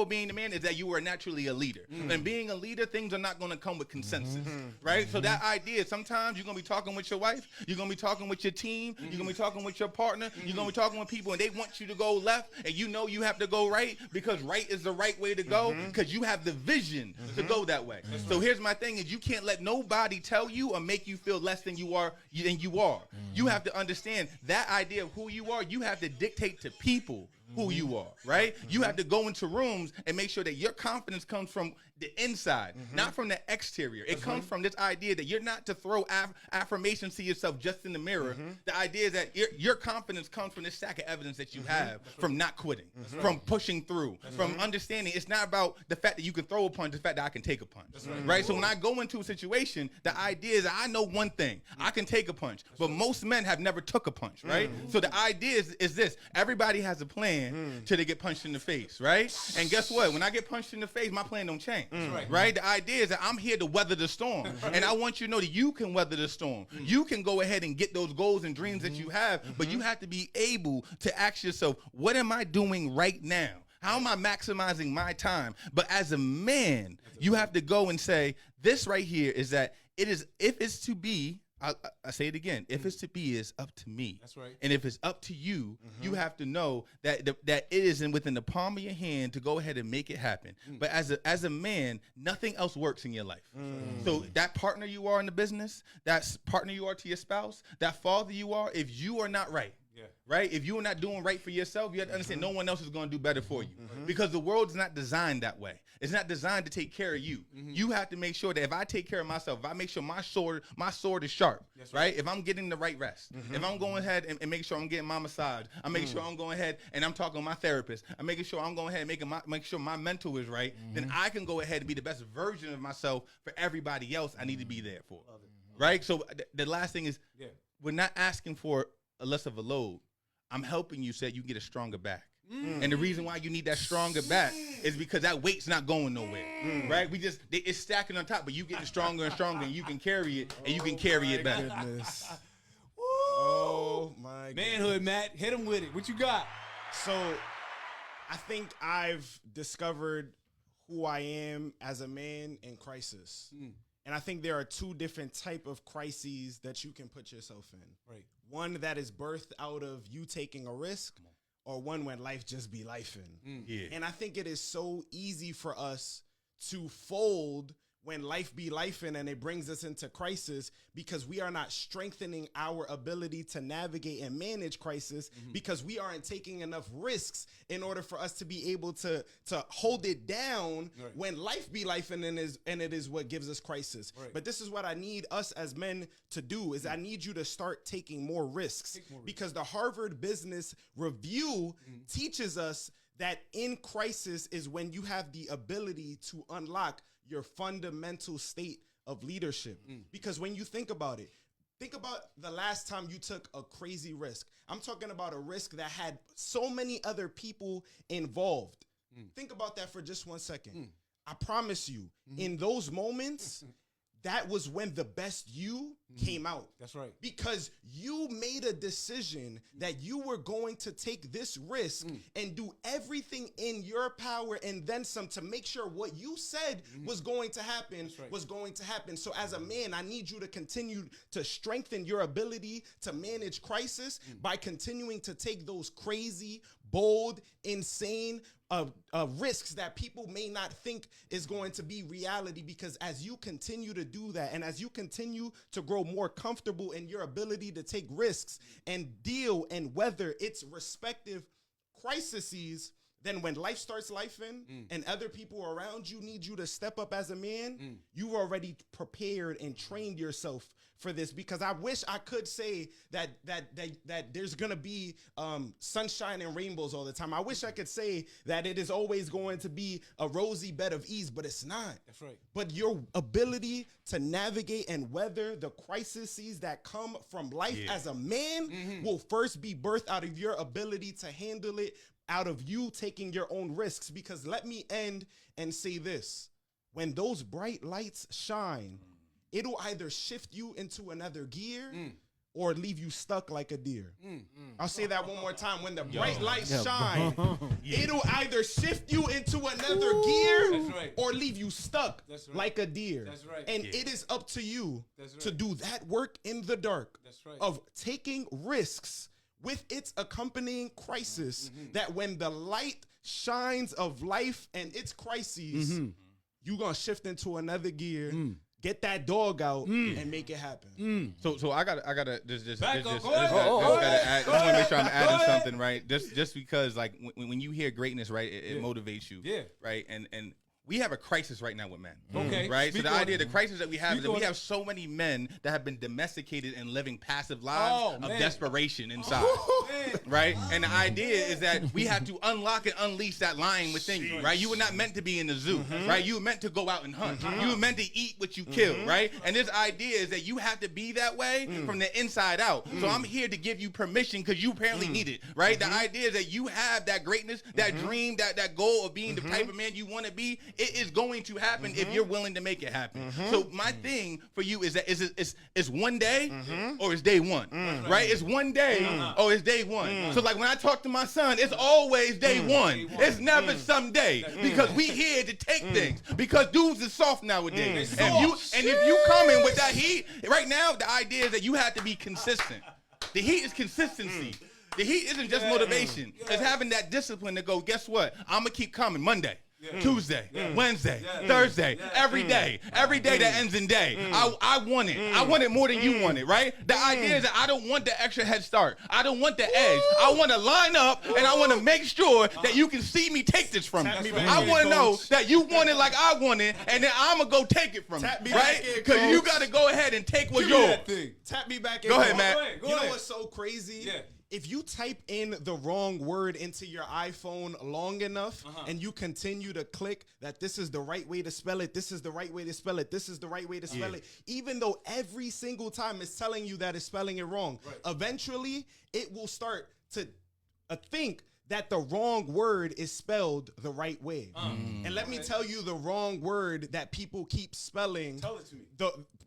being the man is that you are naturally a leader. And being a leader, things are not going to come with consensus, right? So that idea, sometimes you're going to be talking with your wife, you're going to be talking with your team, you're going to be talking with your partner, you're going to be talking with people, and they want you to go left, and you know you have to go right because right is the right way to go because you have the vision to go that way. So here's my thing is you can't let nobody tell you or make you feel less than you are. You have to understand that idea of who you are. You have to dictate to people who you are, right? You have to go into rooms and make sure that your confidence comes from the inside, not from the exterior. It comes from this idea that you're not to throw affirmations to yourself just in the mirror. The idea is that your confidence comes from this stack of evidence that you have from not quitting, from pushing through, from understanding. It's not about the fact that you can throw a punch, the fact that I can take a punch, right? So when I go into a situation, the idea is I know one thing. I can take a punch, but most men have never took a punch, right? So the idea is this. Everybody has a plan till they get punched in the face, right? And guess what? When I get punched in the face, my plan don't change. Right? The idea is that I'm here to weather the storm. And I want you to know that you can weather the storm. You can go ahead and get those goals and dreams that you have, but you have to be able to ask yourself, what am I doing right now? How am I maximizing my time? But as a man, you have to go and say, this right here is that it is, if it's to be, I say it again. If it's to be, it's up to me. That's right. And if it's up to you, you have to know that that it is within the palm of your hand to go ahead and make it happen. But as a man, nothing else works in your life. So that partner you are in the business, that partner you are to your spouse, that father you are, if you are not right, right? If you are not doing right for yourself, you have to understand no one else is going to do better for you because the world is not designed that way. It's not designed to take care of you. You have to make sure that if I take care of myself, if I make sure my sword is sharp, right? If I'm getting the right rest, if I'm going ahead and make sure I'm getting my massage, I'm making sure I'm going ahead and I'm talking to my therapist, I'm making sure I'm going ahead and make sure my mental is right, then I can go ahead and be the best version of myself for everybody else I need to be there for, right? So the last thing is we're not asking for a less of a load. I'm helping you so that you get a stronger back. And the reason why you need that stronger back is because that weight's not going nowhere, right? It's stacking on top, but you getting stronger and stronger, and you can carry it, and you can carry it better. Oh my goodness. Manhood, Matt, hit him with it. What you got? So I think I've discovered who I am as a man in crisis. And I think there are two different type of crises that you can put yourself in. Right. One that is birthed out of you taking a risk, or one when life just be lifing. And I think it is so easy for us to fold when life be lifing and it brings us into crisis because we are not strengthening our ability to navigate and manage crisis because we aren't taking enough risks in order for us to be able to hold it down when life be lifing and it is what gives us crisis. But this is what I need us as men to do is I need you to start taking more risks because the Harvard Business Review teaches us that in crisis is when you have the ability to unlock your fundamental state of leadership. Because when you think about it, think about the last time you took a crazy risk. I'm talking about a risk that had so many other people involved. Think about that for just 1 second. I promise you, in those moments, that was when the best you came out. That's right. Because you made a decision that you were going to take this risk and do everything in your power and then some to make sure what you said was going to happen was going to happen. So as a man, I need you to continue to strengthen your ability to manage crisis by continuing to take those crazy, bold, insane risks that people may not think is going to be reality, because as you continue to do that and as you continue to grow more comfortable in your ability to take risks and deal and weather its respective crises, then when life starts lifing and other people around you need you to step up as a man, you've already prepared and trained yourself for this. Because I wish I could say that there's gonna be sunshine and rainbows all the time. I wish I could say that it is always going to be a rosy bed of ease, but it's not. That's right. But your ability to navigate and weather the crises that come from life as a man will first be birthed out of your ability to handle it, out of you taking your own risks. Because let me end and say this: when those bright lights shine, it'll either shift you into another gear or leave you stuck like a deer. I'll say that one more time. When the bright lights shine, it'll either shift you into another gear or leave you stuck like a deer. That's right. And it is up to you to do that work in the dark of taking risks with its accompanying crisis, that when the light shines of life and its crises, you're going to shift into another gear, get that dog out, and make it happen. So I gotta just Back up, just go ahead. gotta add. I want to make sure I'm adding something, right? Just because, like, when you hear greatness, right, it motivates you, right? And we have a crisis right now with men. Okay. Right? Speak so the on idea, it. the crisis that we have is that we on have so many men that have been domesticated and living passive lives of man. desperation inside. Right? And the idea is that we have to unlock and unleash that lion within you, right? You were not meant to be in the zoo, right? You were meant to go out and hunt. You were meant to eat what you kill, right? And this idea is that you have to be that way from the inside out. So I'm here to give you permission because you apparently need it, right? The idea is that you have that greatness, that dream, that goal of being the type of man you want to be. It is going to happen if you're willing to make it happen. So my thing for you is that it's one day or it's day one, right? It's one day or it's day one. So like when I talk to my son, it's always day one. It's never someday, because we here to take things, because dudes is soft nowadays. And if you come in with that heat right now, the idea is that you have to be consistent. The heat is consistency. The heat isn't just motivation. It's having that discipline to go, guess what? I'm gonna keep coming Monday, Tuesday, Wednesday, Thursday, every day that ends in day. I want it. I want it more than you want it, right? The idea is that I don't want the extra head start. I don't want the edge. I want to line up, and I want to make sure that you can see me take this from you. I want to know that you want it like I want it, and then I'm going to go take it from you, right? Because you got to go ahead and take what's yours. Tap me back in. Go ahead, Matt. You know what's so crazy? If you type in the wrong word into your iPhone long enough and you continue to click that this is the right way to spell it, this is the right way to spell it, this is the right way to spell it, even though every single time it's telling you that it's spelling it wrong, eventually it will start to think that the wrong word is spelled the right way. And let me tell you the wrong word that people keep spelling. Tell it to me.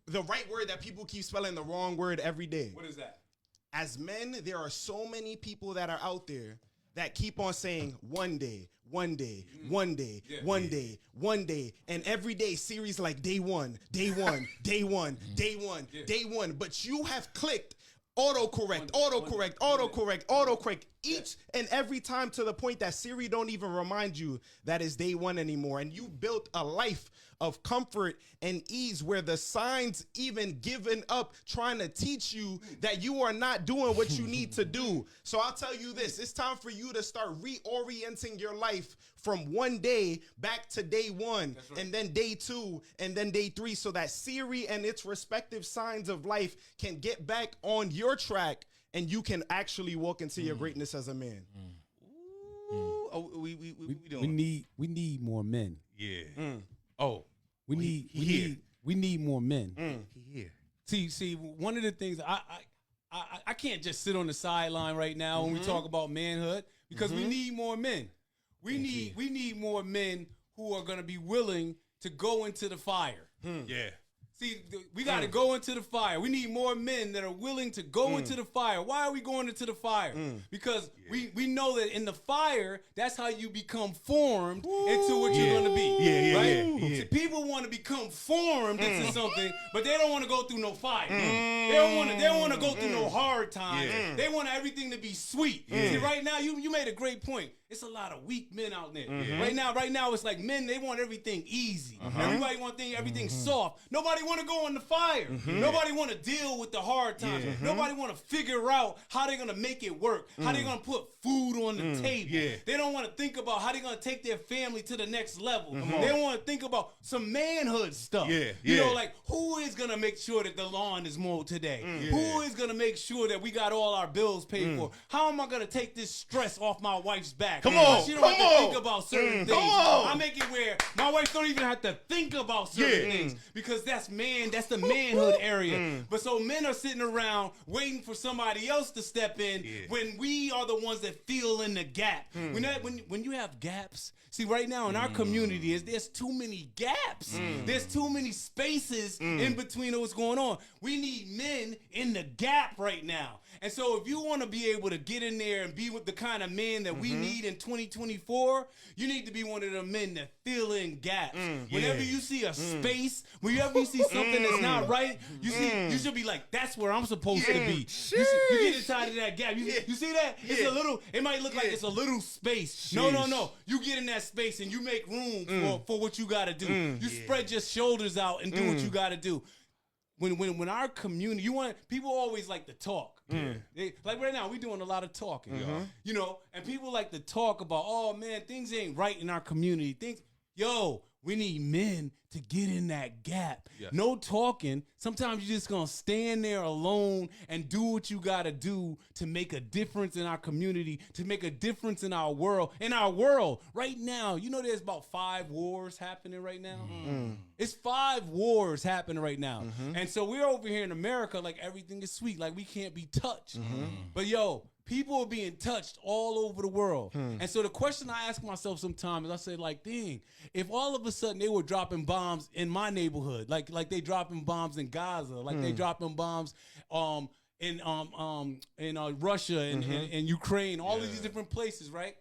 The right word that people keep spelling the wrong word every day. What is that? As men, there are so many people that are out there that keep on saying one day, one day, one day, one day, one day, and every day series like day one, day one, day one, day one, day one. But you have clicked autocorrect, each and every time, to the point that Siri don't even remind you that it's day one anymore. And you built a life of comfort and ease where the signs even given up trying to teach you that you are not doing what you need to do. So I'll tell you this, it's time for you to start reorienting your life from one day back to day one, and then day two, and then day three, so that Siri and its respective signs of life can get back on your track and you can actually walk into your greatness as a man. Ooh, oh, we We need more men. Oh, we need more men. Here. See, one of the things I can't just sit on the sideline right now when we talk about manhood, because we need more men. We need more men who are going to be willing to go into the fire. See, we got to go into the fire. We need more men that are willing to go into the fire. Why are we going into the fire? Because we know that in the fire, that's how you become formed into what you're going to be. Right? See, people want to become formed into something, but they don't want to go through no fire. They don't want to go through no hard times. They want everything to be sweet. See, right now, you made a great point. It's a lot of weak men out there. Right now, it's like men, they want everything easy. Everybody want everything soft. Nobody want to go in the fire. Nobody want to deal with the hard times. Nobody want to figure out how they're going to make it work, how they're going to put food on the table. They don't want to think about how they're going to take their family to the next level. They don't want to think about some manhood stuff. You know, like, who is going to make sure that the lawn is mowed today? Who is going to make sure that we got all our bills paid for? How am I going to take this stress off my wife's back? Come on, she don't have to think about certain things. I make it where my wife don't even have to think about certain things because that's the manhood area. But so men are sitting around waiting for somebody else to step in when we are the ones that fill in the gap. When you have gaps, see, right now in our community, there's too many gaps. There's too many spaces in between what's going on. We need men in the gap right now. And so if you want to be able to get in there and be with the kind of men that we need in 2024, you need to be one of the men that fill in gaps. Whenever you see a space, whenever you see something that's not right, you should be like, that's where I'm supposed to be. You get inside of that gap. You see that? It's a little, it might look like it's a little space. No. You get in that space and you make room for what you got to do. You spread your shoulders out and do what you got to do. When our community, people always like to talk. Like right now, we're doing a lot of talking, you know, and people like to talk about, oh man, things ain't right in our community. We need men to get in that gap. No talking. Sometimes you're just gonna stand there alone and do what you gotta do to make a difference in our community, to make a difference in our world. In our world, right now, you know there's about 5 wars happening right now? It's 5 wars happening right now. And so we're over here in America like everything is sweet, like we can't be touched. But people are being touched all over the world. And so the question I ask myself sometimes is I say, like, dang, if all of a sudden they were dropping bombs in my neighborhood, like they dropping bombs in Gaza, like they dropping bombs in Russia and Ukraine, all of these different places, right?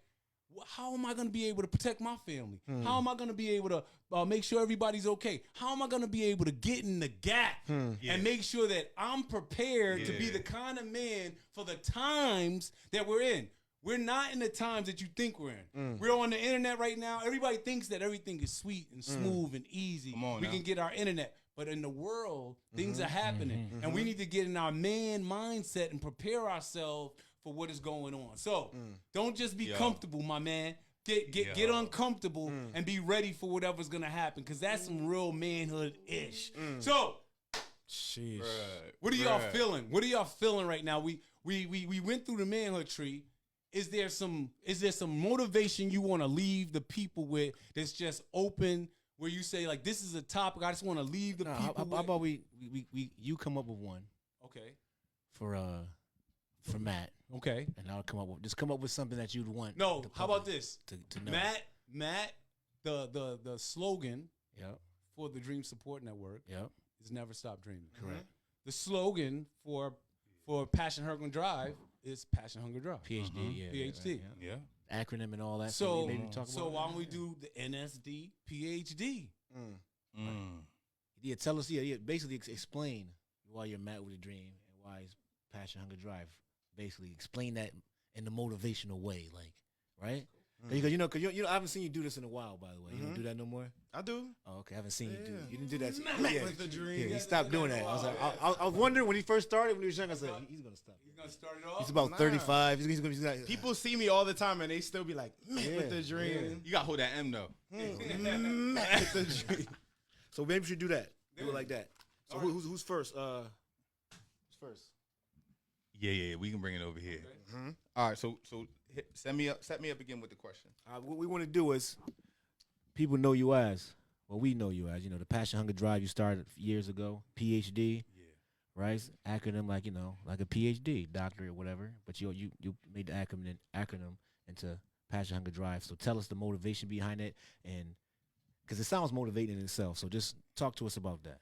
How am I going to be able to protect my family? How am I going to be able to make sure everybody's okay? How am I going to be able to get in the gap and make sure that I'm prepared to be the kind of man for the times that we're in? We're not in the times that you think we're in. We're on the internet right now. Everybody thinks that everything is sweet and smooth and easy. We can get our internet. But in the world, things are happening. And we need to get in our man mindset and prepare ourselves for what is going on. So don't just be comfortable, my man. Get uncomfortable and be ready for whatever's gonna happen, because that's some real manhood-ish. So, what are y'all feeling? What are y'all feeling right now? We went through the manhood tree. Is there some motivation you want to leave the people with that's just open, where you say, like, this is a topic I just want to leave the people with? How about you come up with one? Okay. For Matt. Okay. And I'll come up with something that you'd want. No, how about this? To know. Matt, the slogan Yep. for the Dream Support Network Yep. is Never Stop Dreaming. Correct. The slogan for Passion Hunger Drive is Passion Hunger Drive. PhD, PhD. Yeah. Acronym and all that. So, maybe talk about why don't we do the NSD PhD? Yeah, tell us. Yeah, basically explain why you're Matt with a dream and why it's Passion Hunger Drive. Basically, explain that in a motivational way, like, right? Because you know, I haven't seen you do this in a while. By the way, you don't do that no more. I do. Oh, okay, I haven't seen you do. You didn't do that. With the dream. Yeah, he stopped doing that. I was like, I was wondering when he first started, when he was young. I said, he's gonna stop. He's gonna start it off. He's about 35. He's gonna People see me all the time and they still be like, with the dream. You gotta hold that M though. With the dream. So maybe we should do that. Do it like that. So who's first? Who's first? Yeah. We can bring it over here. All right. So set me up again with the question. What we want to do is, people know you as, well, we know you as, the Passion Hunger Drive you started years ago, PhD, right? Acronym like a PhD, doctorate or whatever. But you made the acronym into Passion Hunger Drive. So tell us the motivation behind it and Because it sounds motivating in itself. So just talk to us about that.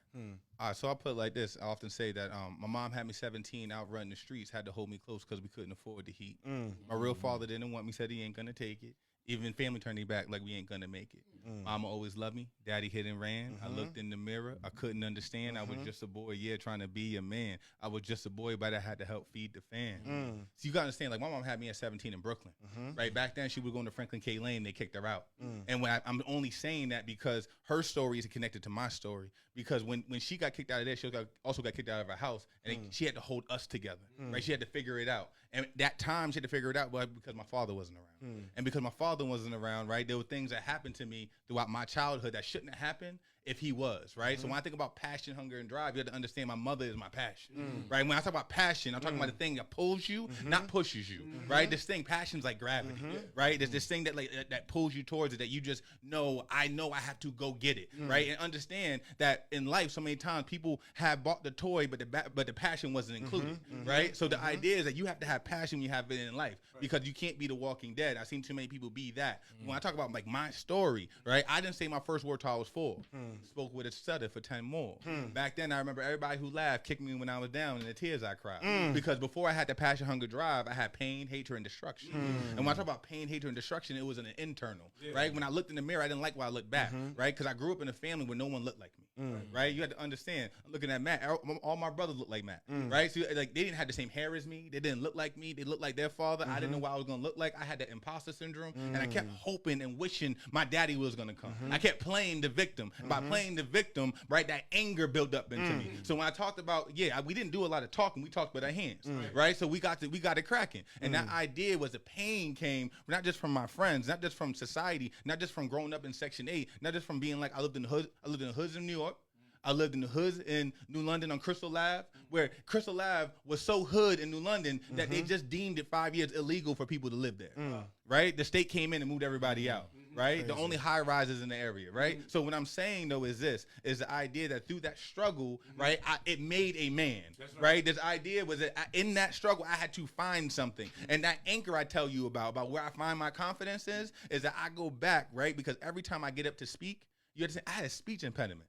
All right, so I'll put it like this. I often say that my mom had me 17 out running the streets, had to hold me close because we couldn't afford the heat. My real father didn't want me, said he ain't going to take it. Even family turned their back like we ain't going to make it. Mama always loved me. Daddy hit and ran. I looked in the mirror. I couldn't understand. I was just a boy, trying to be a man. I was just a boy, but I had to help feed the fam. So you got to understand, like my mom had me at 17 in Brooklyn. Right back then, she was going to Franklin K. Lane. They kicked her out. And when I'm only saying that because her story is connected to my story. Because when she got kicked out of there, she also got kicked out of her house, and she had to hold us together. Right, she had to figure it out. And that time she had to figure it out because my father wasn't around. And because my father wasn't around, right, there were things that happened to me throughout my childhood that shouldn't have happened if he was, right? So when I think about passion, hunger, and drive, you have to understand my mother is my passion, right? When I talk about passion, I'm talking about the thing that pulls you, not pushes you, right? This thing, passion's like gravity, right? There's this thing that that pulls you towards it, that you just know I have to go get it, right? And understand that in life, so many times people have bought the toy, but the passion wasn't included, right? So the idea is that you have to have passion when you have it in life, because you can't be the Walking Dead. I've seen too many people be that. When I talk about like my story, right? I didn't say my first word till I was 4. Spoke with a stutter for 10 more. Back then, I remember everybody who laughed kicked me when I was down, and the tears I cried. Because before I had the passion, hunger, drive, I had pain, hatred, and destruction. And when I talk about pain, hatred, and destruction, it was an internal, right? When I looked in the mirror, I didn't like why I looked back, right? Because I grew up in a family where no one looked like me, right? You had to understand. I'm looking at Matt. All my brothers look like Matt, right? So like they didn't have the same hair as me. They didn't look like me. They looked like their father. I didn't know what I was gonna look like. I had the imposter syndrome, and I kept hoping and wishing my daddy was gonna come. I kept playing the victim. By playing the victim, right, that anger built up into me. So when I talked about, we didn't do a lot of talking. We talked with our hands, right? So we got it cracking. And that idea was the pain came not just from my friends, not just from society, not just from growing up in Section 8, not just from being like I lived in the hood. I lived in the hoods in New York. I lived in the hoods in New London on Crystal Ave, where Crystal Ave was so hood in New London that they just deemed it 5 years illegal for people to live there, right? The state came in and moved everybody out, right? Crazy. The only high rises in the area, right? So what I'm saying, though, is the idea that through that struggle, right, it made a man, right? This idea was that in that struggle, I had to find something. And that anchor I tell you about where I find my confidence is that I go back, right? Because every time I get up to speak, you understand? I had a speech impediment.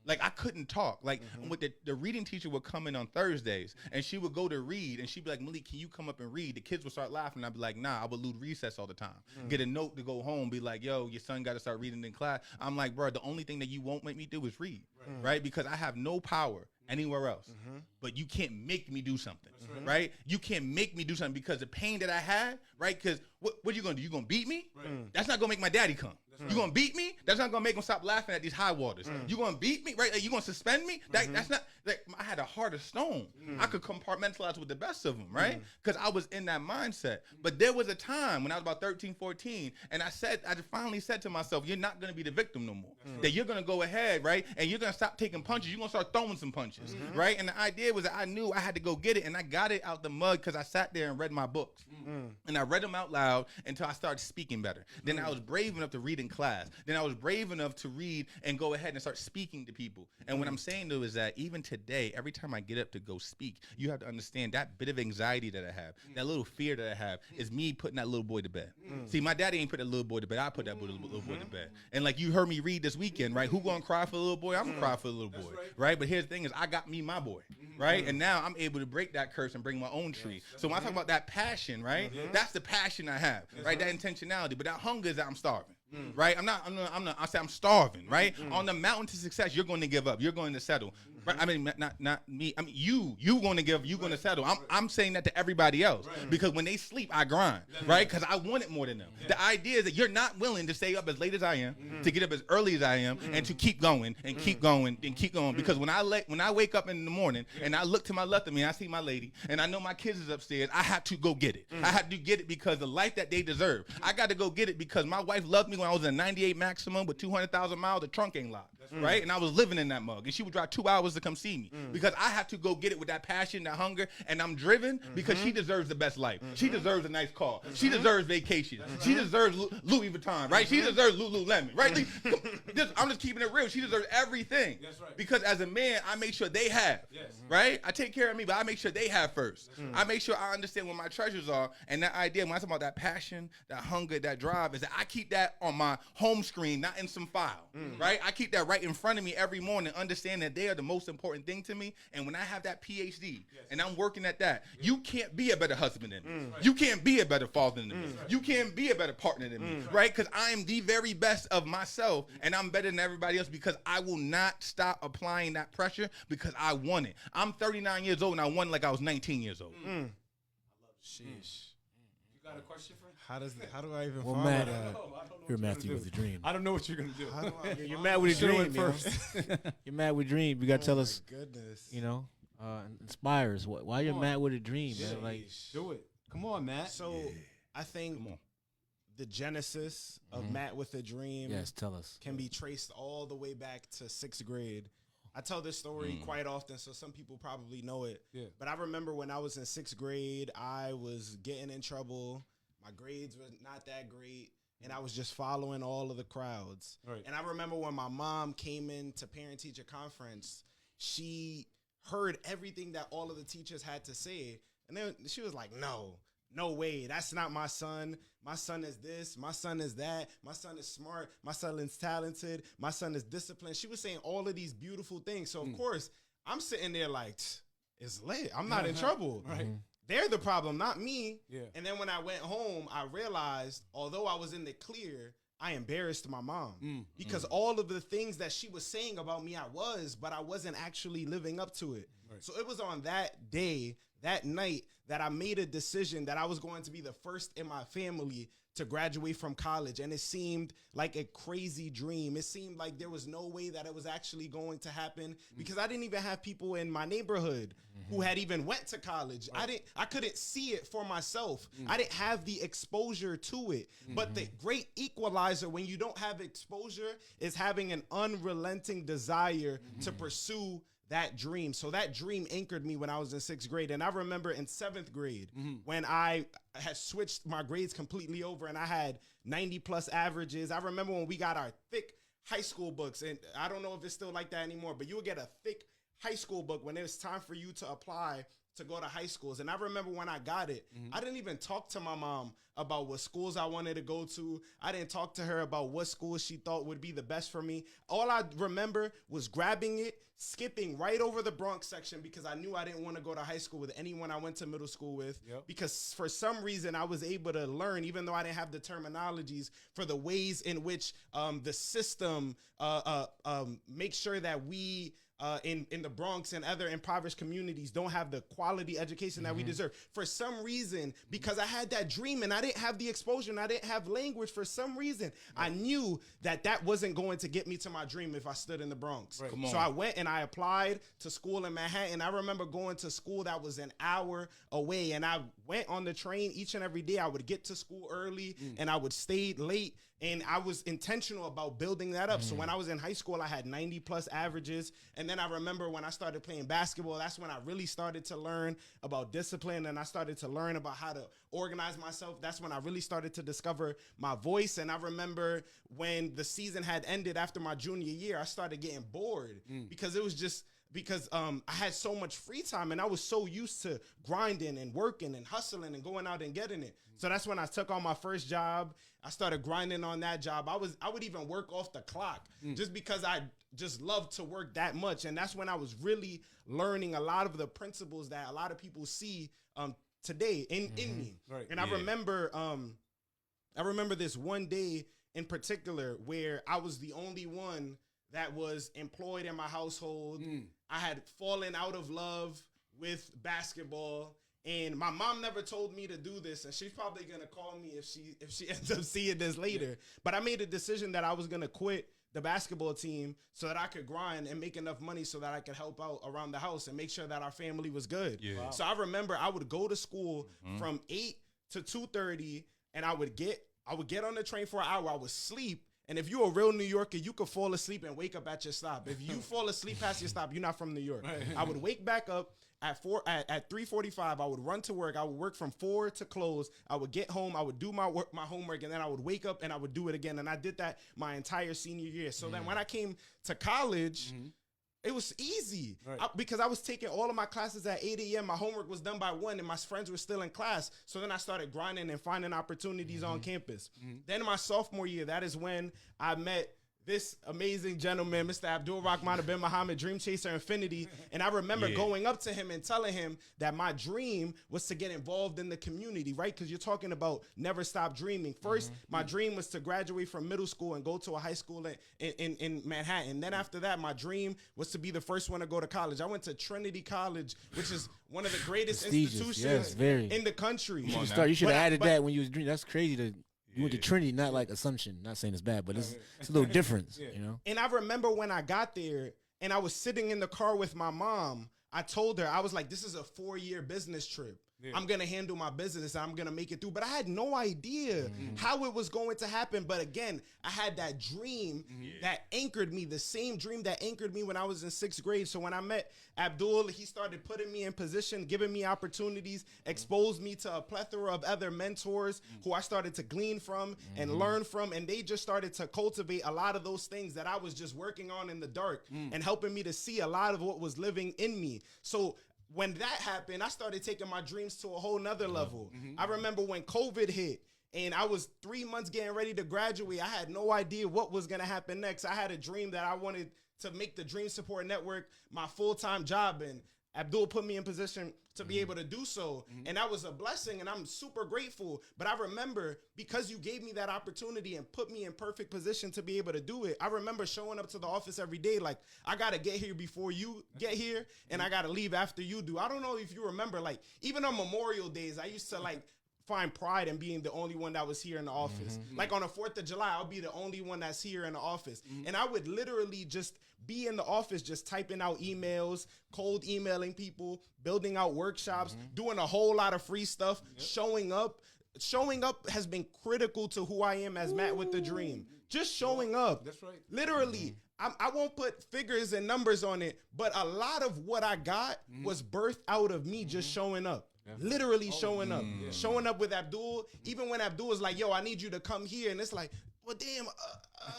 Like I couldn't talk. Like with the reading teacher would come in on Thursdays, and she would go to read, and she'd be like, "Malik, can you come up and read?" The kids would start laughing, and I'd be like, "Nah, I would lose recess all the time." Get a note to go home, be like, "Yo, your son got to start reading in class." I'm like, "Bro, the only thing that you won't make me do is read, right? Because I have no power anywhere else, but you can't make me do something, right? You can't make me do something because the pain that I had, right? Because what are you gonna do? You gonna beat me? That's not gonna make my daddy come. You gonna beat me? That's not gonna make him stop laughing at these high waters. You gonna beat me, right? Like, you gonna suspend me? That's not. Like, I had a heart of stone. I could compartmentalize with the best of them, right? Because I was in that mindset. But there was a time when I was about 13, 14, and I finally said to myself, "You're not gonna be the victim no more. That you're gonna go ahead, right? And you're gonna stop taking punches. You're gonna start throwing some punches, right?" And the idea was that I knew I had to go get it, and I got it out the mud because I sat there and read my books, and I read them out loud until I started speaking better. Then I was brave enough to read in class. Then I was brave enough to read and go ahead and start speaking to people. And what I'm saying, though, is that even today, every time I get up to go speak, you have to understand that bit of anxiety that I have, that little fear that I have, is me putting that little boy to bed. See, my daddy ain't put that little boy to bed. I put that little boy to bed. And like you heard me read this weekend, right? Who gonna cry for the little boy? I'm gonna cry for the little boy, right? But here's the thing is I got me my boy, right? And now I'm able to break that curse and bring my own tree. So when I talk about that passion, right? That's the passion I have, right? That intentionality. But that hunger is that I'm starving. Right? I say I'm starving, right? On the mountain to success, you're going to give up. You're going to settle. Right? I mean, not me. I mean, you going to give up. You're going to settle. I'm saying that to everybody else because when they sleep, I grind, right? Because I want it more than them. The idea is that you're not willing to stay up as late as I am, to get up as early as I am, and to keep going and keep going and keep going. Because when I wake up in the morning and I look to my left of me, I see my lady, and I know my kids is upstairs. I have to go get it. I have to get it because the life that they deserve. I got to go get it because my wife loved me when I was in a 98 Maximum with 200,000 miles. The trunk ain't locked. right? And I was living in that mug. And she would drive 2 hours to come see me because I have to go get it with that passion, that hunger, and I'm driven because she deserves the best life. She deserves a nice car. She deserves vacation. She deserves Louis Vuitton, right? She deserves Lululemon, right? I'm just keeping it real. She deserves everything. That's right. Because as a man, I make sure they have, right? I take care of me, but I make sure they have first. I make sure I understand what my treasures are. And that idea, when I talk about that passion, that hunger, that drive, is that I keep that on my home screen, not in some file, right? I keep that right in front of me every morning, understand that they are the most important thing to me. And when I have that PhD and I'm working at that, you can't be a better husband than me. You can't be a better father than me. You can't be a better partner than me, right? Because I am the very best of myself, and I'm better than everybody else because I will not stop applying that pressure because I want it. I'm 39 years old, and I won like I was 19 years old. I love sheesh. You got a question for him? How do I even Well, follow Matt, that? you're Matthew with a dream. I don't know what you're gonna do. How do I You're mad with a Should've dream, went first. first. You're mad with a dream. You got to tell us, Goodness. inspires. Why you're Come on. mad with a dream, man? Like, Do it. Come on, Matt. So I think Come on. the genesis of Matt with a Dream yes, tell us. can be traced all the way back to 6th grade. I tell this story quite often, so some people probably know it. Yeah. But I remember when I was in 6th grade, I was getting in trouble. My grades were not that great, and I was just following all of the crowds. Right. And I remember when my mom came into parent-teacher conference, she heard everything that all of the teachers had to say, and then she was like, no way, that's not my son. My son is this, my son is that, my son is smart, my son is talented, my son is disciplined. She was saying all of these beautiful things. So, of course, I'm sitting there like, it's late. I'm not in trouble. Right. They're the problem, not me. Yeah. And then when I went home, I realized, although I was in the clear, I embarrassed my mom because all of the things that she was saying about me, but I wasn't actually living up to it. Right. So it was on that day, that night, that I made a decision that I was going to be the first in my family to graduate from college. And it seemed like a crazy dream. It seemed like there was no way that it was actually going to happen because I didn't even have people in my neighborhood who had even went to college. I couldn't see it for myself. I didn't have the exposure to it. But the great equalizer when you don't have exposure is having an unrelenting desire to pursue that dream. So that dream anchored me when I was in 6th grade. And I remember in 7th grade when I had switched my grades completely over and I had 90 plus averages. I remember when we got our thick high school books, and I don't know if it's still like that anymore, but you would get a thick high school book when it was time for you to apply to go to high schools. And I remember when I got it, I didn't even talk to my mom about what schools I wanted to go to. I didn't talk to her about what schools she thought would be the best for me. All I remember was grabbing it, skipping right over the Bronx section because I knew I didn't want to go to high school with anyone I went to middle school with. Because for some reason I was able to learn, even though I didn't have the terminologies, for the ways in which the system makes sure that we in the Bronx and other impoverished communities don't have the quality education that we deserve. For some reason, because I had that dream and I didn't have the exposure and I didn't have language, for some reason, I knew that wasn't going to get me to my dream if I stood in the Bronx. Right. So I went and I applied to school in Manhattan. I remember going to school that was an hour away, and I went on the train each and every day. I would get to school early and I would stay late. And I was intentional about building that up. So when I was in high school, I had 90 plus averages. And then I remember when I started playing basketball, that's when I really started to learn about discipline. And I started to learn about how to organize myself. That's when I really started to discover my voice. And I remember when the season had ended after my junior year, I started getting bored because it was just because I had so much free time and I was so used to grinding and working and hustling and going out and getting it. So that's when I took on my first job. I started grinding on that job. I would even work off the clock just because I just loved to work that much. And that's when I was really learning a lot of the principles that a lot of people see today in me. Right. And I remember this one day in particular where I was the only one that was employed in my household. I had fallen out of love with basketball. And my mom never told me to do this, and she's probably gonna call me if she ends up seeing this later. Yeah. But I made a decision that I was gonna quit the basketball team so that I could grind and make enough money so that I could help out around the house and make sure that our family was good. Yeah. Wow. So I remember I would go to school from 8 to 2:30, and I would get on the train for an hour. I would sleep. And if you're a real New Yorker, you could fall asleep and wake up at your stop. If you fall asleep past your stop, you're not from New York. Right. I would wake back up at 3:45. I would run to work. I would work from 4 to close. I would get home. I would do my homework, and then I would wake up and I would do it again. And I did that my entire senior year. So then when I came to college, it was easy because I was taking all of my classes at 8 a.m. My homework was done by 1 and my friends were still in class. So then I started grinding and finding opportunities on campus. Then in my sophomore year, that is when I met this amazing gentleman, Mr. Abdul Rahman bin Muhammad, Dream Chaser Infinity. And I remember going up to him and telling him that my dream was to get involved in the community, right? Because you're talking about never stop dreaming. First, my dream was to graduate from middle school and go to a high school in Manhattan. Then after that, my dream was to be the first one to go to college. I went to Trinity College, which is one of the greatest institutions in the country. You should have added that when you was dreaming. That's crazy to... You went to Trinity, not like Assumption. Not saying it's bad, but it's a little difference, you know? And I remember when I got there and I was sitting in the car with my mom, I told her, I was like, this is a 4-year business trip. I'm going to handle my business and I'm going to make it through. But I had no idea how it was going to happen. But again, I had that dream that anchored me, the same dream that anchored me when I was in 6th grade. So when I met Abdul, he started putting me in position, giving me opportunities, exposed me to a plethora of other mentors who I started to glean from and learn from. And they just started to cultivate a lot of those things that I was just working on in the dark and helping me to see a lot of what was living in me. So when that happened, I started taking my dreams to a whole nother level. I remember when COVID hit and I was 3 months getting ready to graduate. I had no idea what was going to happen next. I had a dream that I wanted to make the Dream Support Network my full-time job, and Abdul put me in position to be able to do so. And that was a blessing, and I'm super grateful. But I remember, because you gave me that opportunity and put me in perfect position to be able to do it, I remember showing up to the office every day like, I got to get here before you get here, and I got to leave after you do. I don't know if you remember, like, even on Memorial Days, I used to, like, find pride in being the only one that was here in the office. Like on the 4th of July, I'll be the only one that's here in the office. And I would literally just be in the office, just typing out emails, cold emailing people, building out workshops, doing a whole lot of free stuff, showing up. Showing up has been critical to who I am as Matt with the Dream. Just showing up. That's right. Literally. I won't put figures and numbers on it, but a lot of what I got was birthed out of me just showing up. Literally showing up. Showing up with Abdul. Even when Abdul was like, yo, I need you to come here. And it's like, well, damn,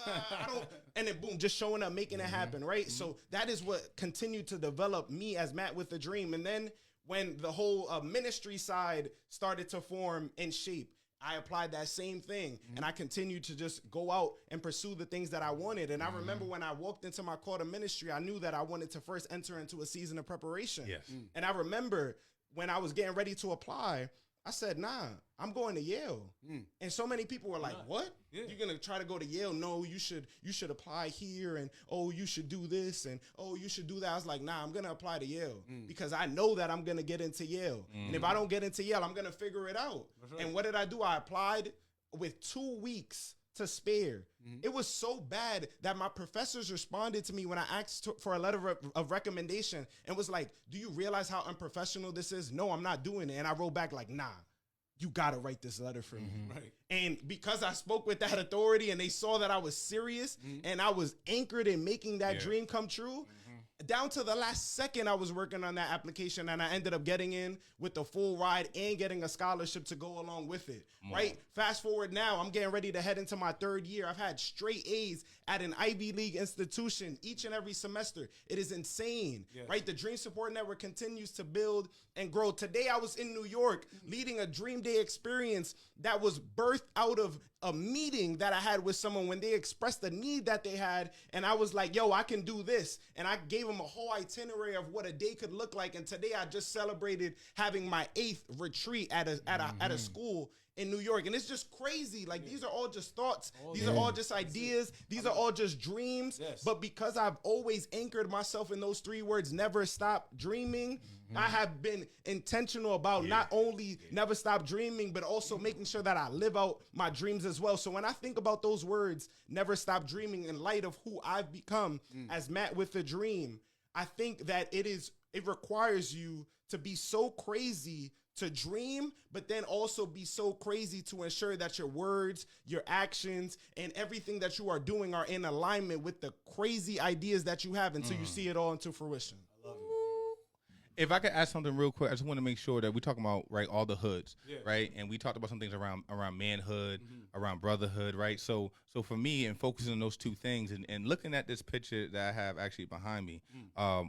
I don't. And then boom, just showing up, making it happen, right? So that is what continued to develop me as Matt with the Dream. And then when the whole ministry side started to form and shape, I applied that same thing, and I continued to just go out and pursue the things that I wanted. And I remember when I walked into my call to ministry, I knew that I wanted to first enter into a season of preparation. Yes. And I remember when I was getting ready to apply, I said, nah, I'm going to Yale. And so many people were like, what? Yeah. You're going to try to go to Yale? No, you should apply here, and oh, you should do this, and oh, you should do that. I was like, nah, I'm going to apply to Yale because I know that I'm going to get into Yale. And if I don't get into Yale, I'm going to figure it out. Right. And what did I do? I applied with 2 weeks to spare. It was so bad that my professors responded to me when I asked for a letter of recommendation and was like, do you realize how unprofessional this is? No, I'm not doing it. And I wrote back like, nah, you got to write this letter for me. Right. And because I spoke with that authority and they saw that I was serious and I was anchored in making that dream come true, down to the last second I was working on that application, and I ended up getting in with the full ride and getting a scholarship to go along with it, right? Fast forward now, I'm getting ready to head into my 3rd year. I've had straight A's at an Ivy League institution each and every semester. It is insane, right? The Dream Support Network continues to build and grow. Today I was in New York leading a Dream Day experience that was birthed out of a meeting that I had with someone when they expressed the need that they had, and I was like, yo, I can do this. And I gave them a whole itinerary of what a day could look like. And today I just celebrated having my 8th retreat at a school in New York. And it's just crazy. Like, these are all just thoughts. These are all just ideas. These are all just dreams. Yes. But because I've always anchored myself in those 3 words, never stop dreaming, I have been intentional about not only never stop dreaming, but also making sure that I live out my dreams as well. So when I think about those words, never stop dreaming, in light of who I've become as Matt with the Dream, I think that it requires you to be so crazy to dream, but then also be so crazy to ensure that your words, your actions, and everything that you are doing are in alignment with the crazy ideas that you have until you see it all into fruition. If I could add something real quick, I just want to make sure that we're talking about all the hoods, right? And we talked about some things around manhood, around brotherhood, right? So for me, and focusing on those two things, and looking at this picture that I have actually behind me,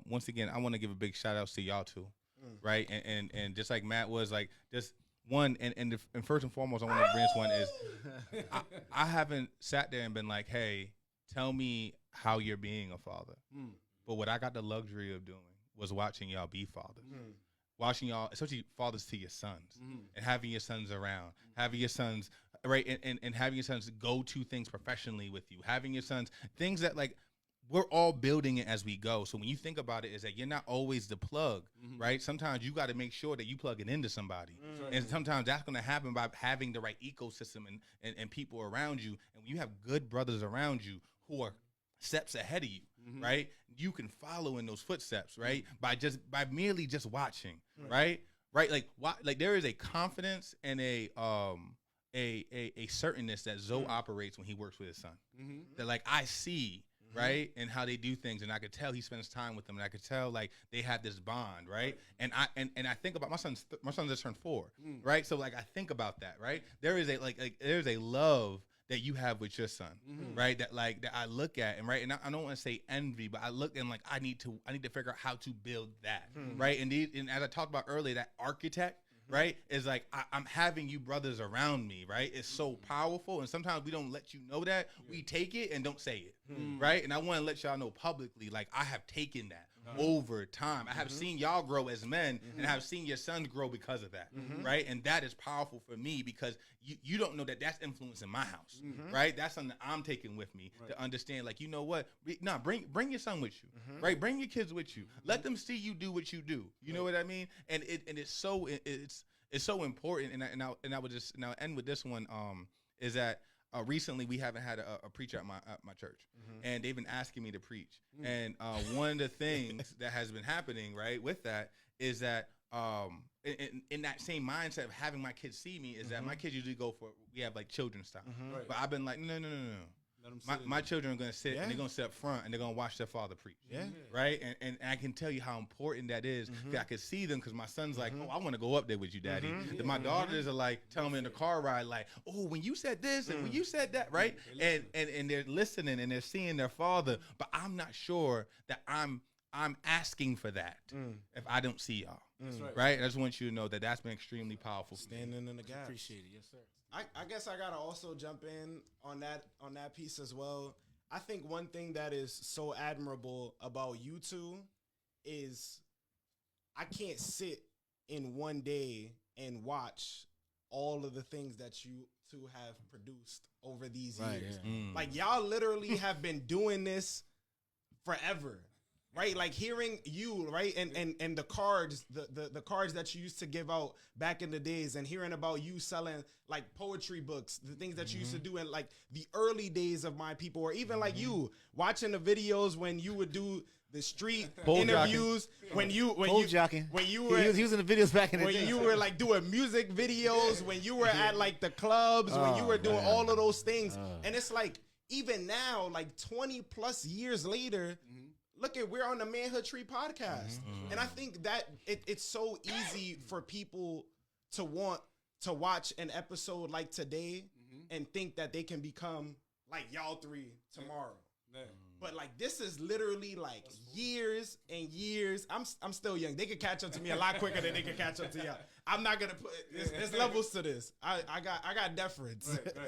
once again, I want to give a big shout out to y'all too, right? And just like Matt was like, just one, and first and foremost, I want to bring this one is, I haven't sat there and been like, hey, tell me how you're being a father, but what I got the luxury of doing was watching y'all be fathers, watching y'all, especially fathers to your sons, and having your sons around, having your sons, right, and having your sons go to things professionally with you, having your sons, things that like, we're all building it as we go. So when you think about it, is that you're not always the plug, right? Sometimes you got to make sure that you plug it into somebody. And sometimes that's going to happen by having the right ecosystem and people around you. And when you have good brothers around you who are steps ahead of you, right? You can follow in those footsteps, right? By merely just watching, right? Like there is a confidence and a certainness that Zoe operates when he works with his son. That like I see, right, and how they do things, and I could tell he spends time with them, and I could tell like they have this bond, right? And I think about my son just turned 4, right? So like I think about that, right? There is there's a love that you have with your son, right? That I look at, and right, and I don't want to say envy, but I look and like I need to figure out how to build that, right? And as I talked about earlier, that architect, right, is like I'm having you brothers around me, right? It's so powerful, and sometimes we don't let you know that. We take it and don't say it, right? And I want to let y'all know publicly, like I have taken that over time. I have seen y'all grow as men, and I have seen your sons grow because of that, right? And that is powerful for me because you don't know that that's influencing my house, right? That's something that I'm taking with me to understand, like, you know what? Bring your son with you, right? Bring your kids with you. Let them see you do what you do. You know what I mean? And it's so important. And I would just now end with this one. Is that recently we haven't had a preacher at my church, and they've been asking me to preach. And one of the things that has been happening, right, with that is that in that same mindset of having my kids see me is that my kids usually we have like children's time, but I've been like, no. My children are going to sit and they're going to sit up front and they're going to watch their father preach. Right. And I can tell you how important that is. I can see them because my son's like, oh, I want to go up there with you, daddy. And my daughters are like, telling me in the car ride, like, oh, when you said this and when you said that, right. And they're listening and they're seeing their father. But I'm not sure that I'm asking for that if I don't see y'all. Right. I just want you to know that that's been extremely powerful. Standing in the gap. Appreciate it. Yes, sir. I guess I gotta also jump in on that piece as well. I think one thing that is so admirable about you two is I can't sit in one day and watch all of the things that you two have produced over these years. Yeah. Like y'all literally have been doing this forever. Right, like hearing you, right, and the cards, the cards that you used to give out back in the days, and hearing about you selling like poetry books, the things that you used to do in like the early days of My People, or even like you watching the videos when you would do the street interviews, when you were he was using the videos back in the day. When you were like doing music videos, when you were at like the clubs, when you were doing all of those things, and it's like even now, like 20 plus years later. Look we're on the Manhood Tree podcast. And I think that it's so easy for people to want to watch an episode like today and think that they can become like y'all three tomorrow. But like this is literally like years and years. I'm still young. They could catch up to me a lot quicker than they could catch up to y'all. I'm not gonna put there's levels to this. I got deference. Right.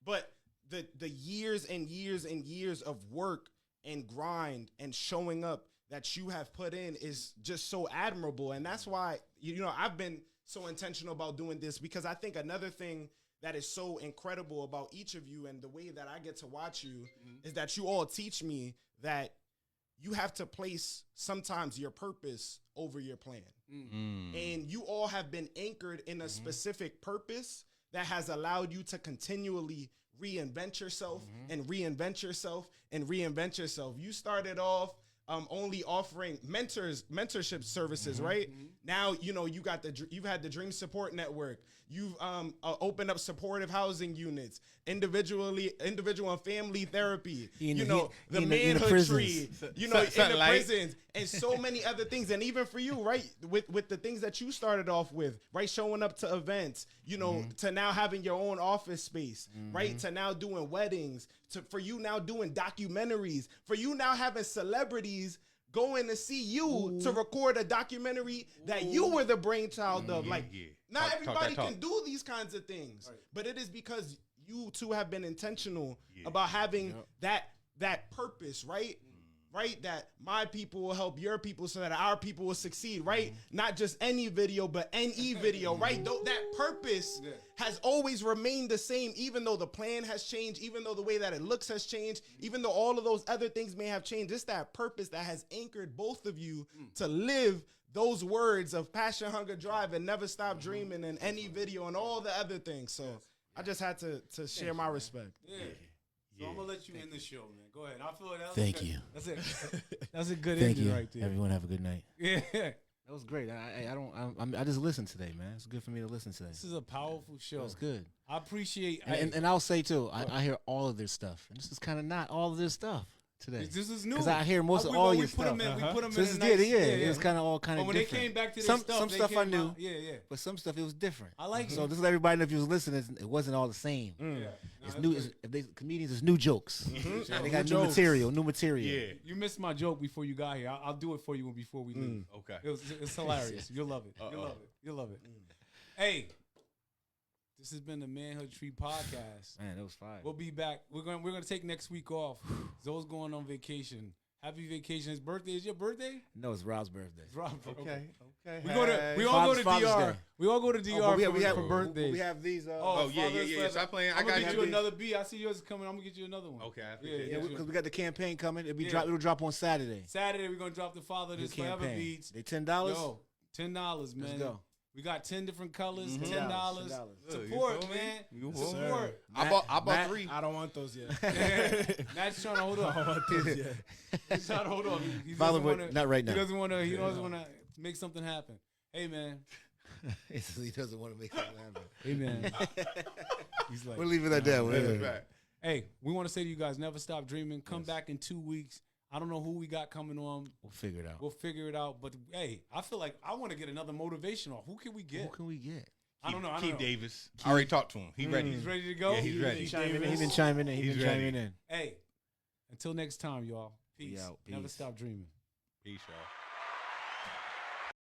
But the years and years and years of work and grind and showing up that you have put in is just so admirable. And that's why, I've been so intentional about doing this, because I think another thing that is so incredible about each of you and the way that I get to watch you is that you all teach me that you have to place sometimes your purpose over your plan. And you all have been anchored in a specific purpose that has allowed you to continually reinvent yourself and reinvent yourself and reinvent yourself. You started off only offering mentorship services, right? Now, you know, you've had the Dream Support Network. You've opened up supportive housing units, individual and family therapy. The manhood tree. You know, in the prisons, and so many other things. And even for you, right, with the things that you started off with, right, showing up to events. You know, to now having your own office space, right, to now doing weddings, for you now doing documentaries, for you now having celebrities going to see you to record a documentary that you were the brainchild of. Not everybody can do these kinds of things, but it is because you two have been intentional about having that purpose, right? Right, that my people will help your people so that our people will succeed, right? Not just any video, but any video, right? That purpose has always remained the same, even though the plan has changed, even though the way that it looks has changed, even though all of those other things may have changed. It's that purpose that has anchored both of you to live those words of passion, hunger, drive, and never stop dreaming in any video and all the other things. So I just had to share my respect. So I'm gonna let you end the show, man. Go ahead. I feel that. Thank you. That's it. That's a good Thank ending you. right there. Everyone have a good night. Yeah. That was great. I just listened today, man. It's good for me to listen today. This is a powerful show. It was good. I appreciate. And I'll say too, I hear all of their stuff, and this is kind of not all of their stuff today. This is new because I hear most of all your stuff. We put them So in. this is good. It was kind of all kind of. But when different. they came back to some stuff, stuff I knew. Yeah. But some stuff it was different. I like it. So just let everybody know if you was listening, it wasn't all the same. It's new. Comedians is new jokes. They got new material. Yeah. You missed my joke before you got here. I'll do it for you before we leave. Okay. It's hilarious. You'll love it. You'll love it. Hey, this has been the Manhood Tree Podcast. Man, that was fire. We'll be back. We're gonna take next week off. Zoe's going on vacation. Happy vacation. His birthday is your birthday? No, it's Rob's birthday. It's Rob's birthday. Okay. We all go to Father's DR. Day. We all go to DR for birthdays. We have these. Yeah. Stop playing. I'm gonna get you another B. I see yours is coming. I'm gonna get you another one. Okay. Yeah, because we got the campaign coming. It'll drop on Saturday. Saturday we're gonna drop the Father's Forever beats. They $10. Yo, $10, man. Let's go. We got 10 different colors. $10. $10. Support, man. Support. I bought 3. I don't want those yet. Matt's trying to hold on. I don't want those yet. He's trying to hold on. Not right now. He doesn't want to make something happen. Hey, man. He doesn't want to make something happen. Hey, man. He's like, we'll leave it at that. Hey, we want to say to you guys, never stop dreaming. Come back in 2 weeks. I don't know who we got coming on. We'll figure it out. But hey, I feel like I want to get another motivational. Who can we get? I don't know. Keith Davis. I already talked to him. He's ready. He's ready to go? Yeah, he's ready. He's been chiming in. Hey, until next time, y'all. Peace. Peace. Never stop dreaming. Peace, y'all.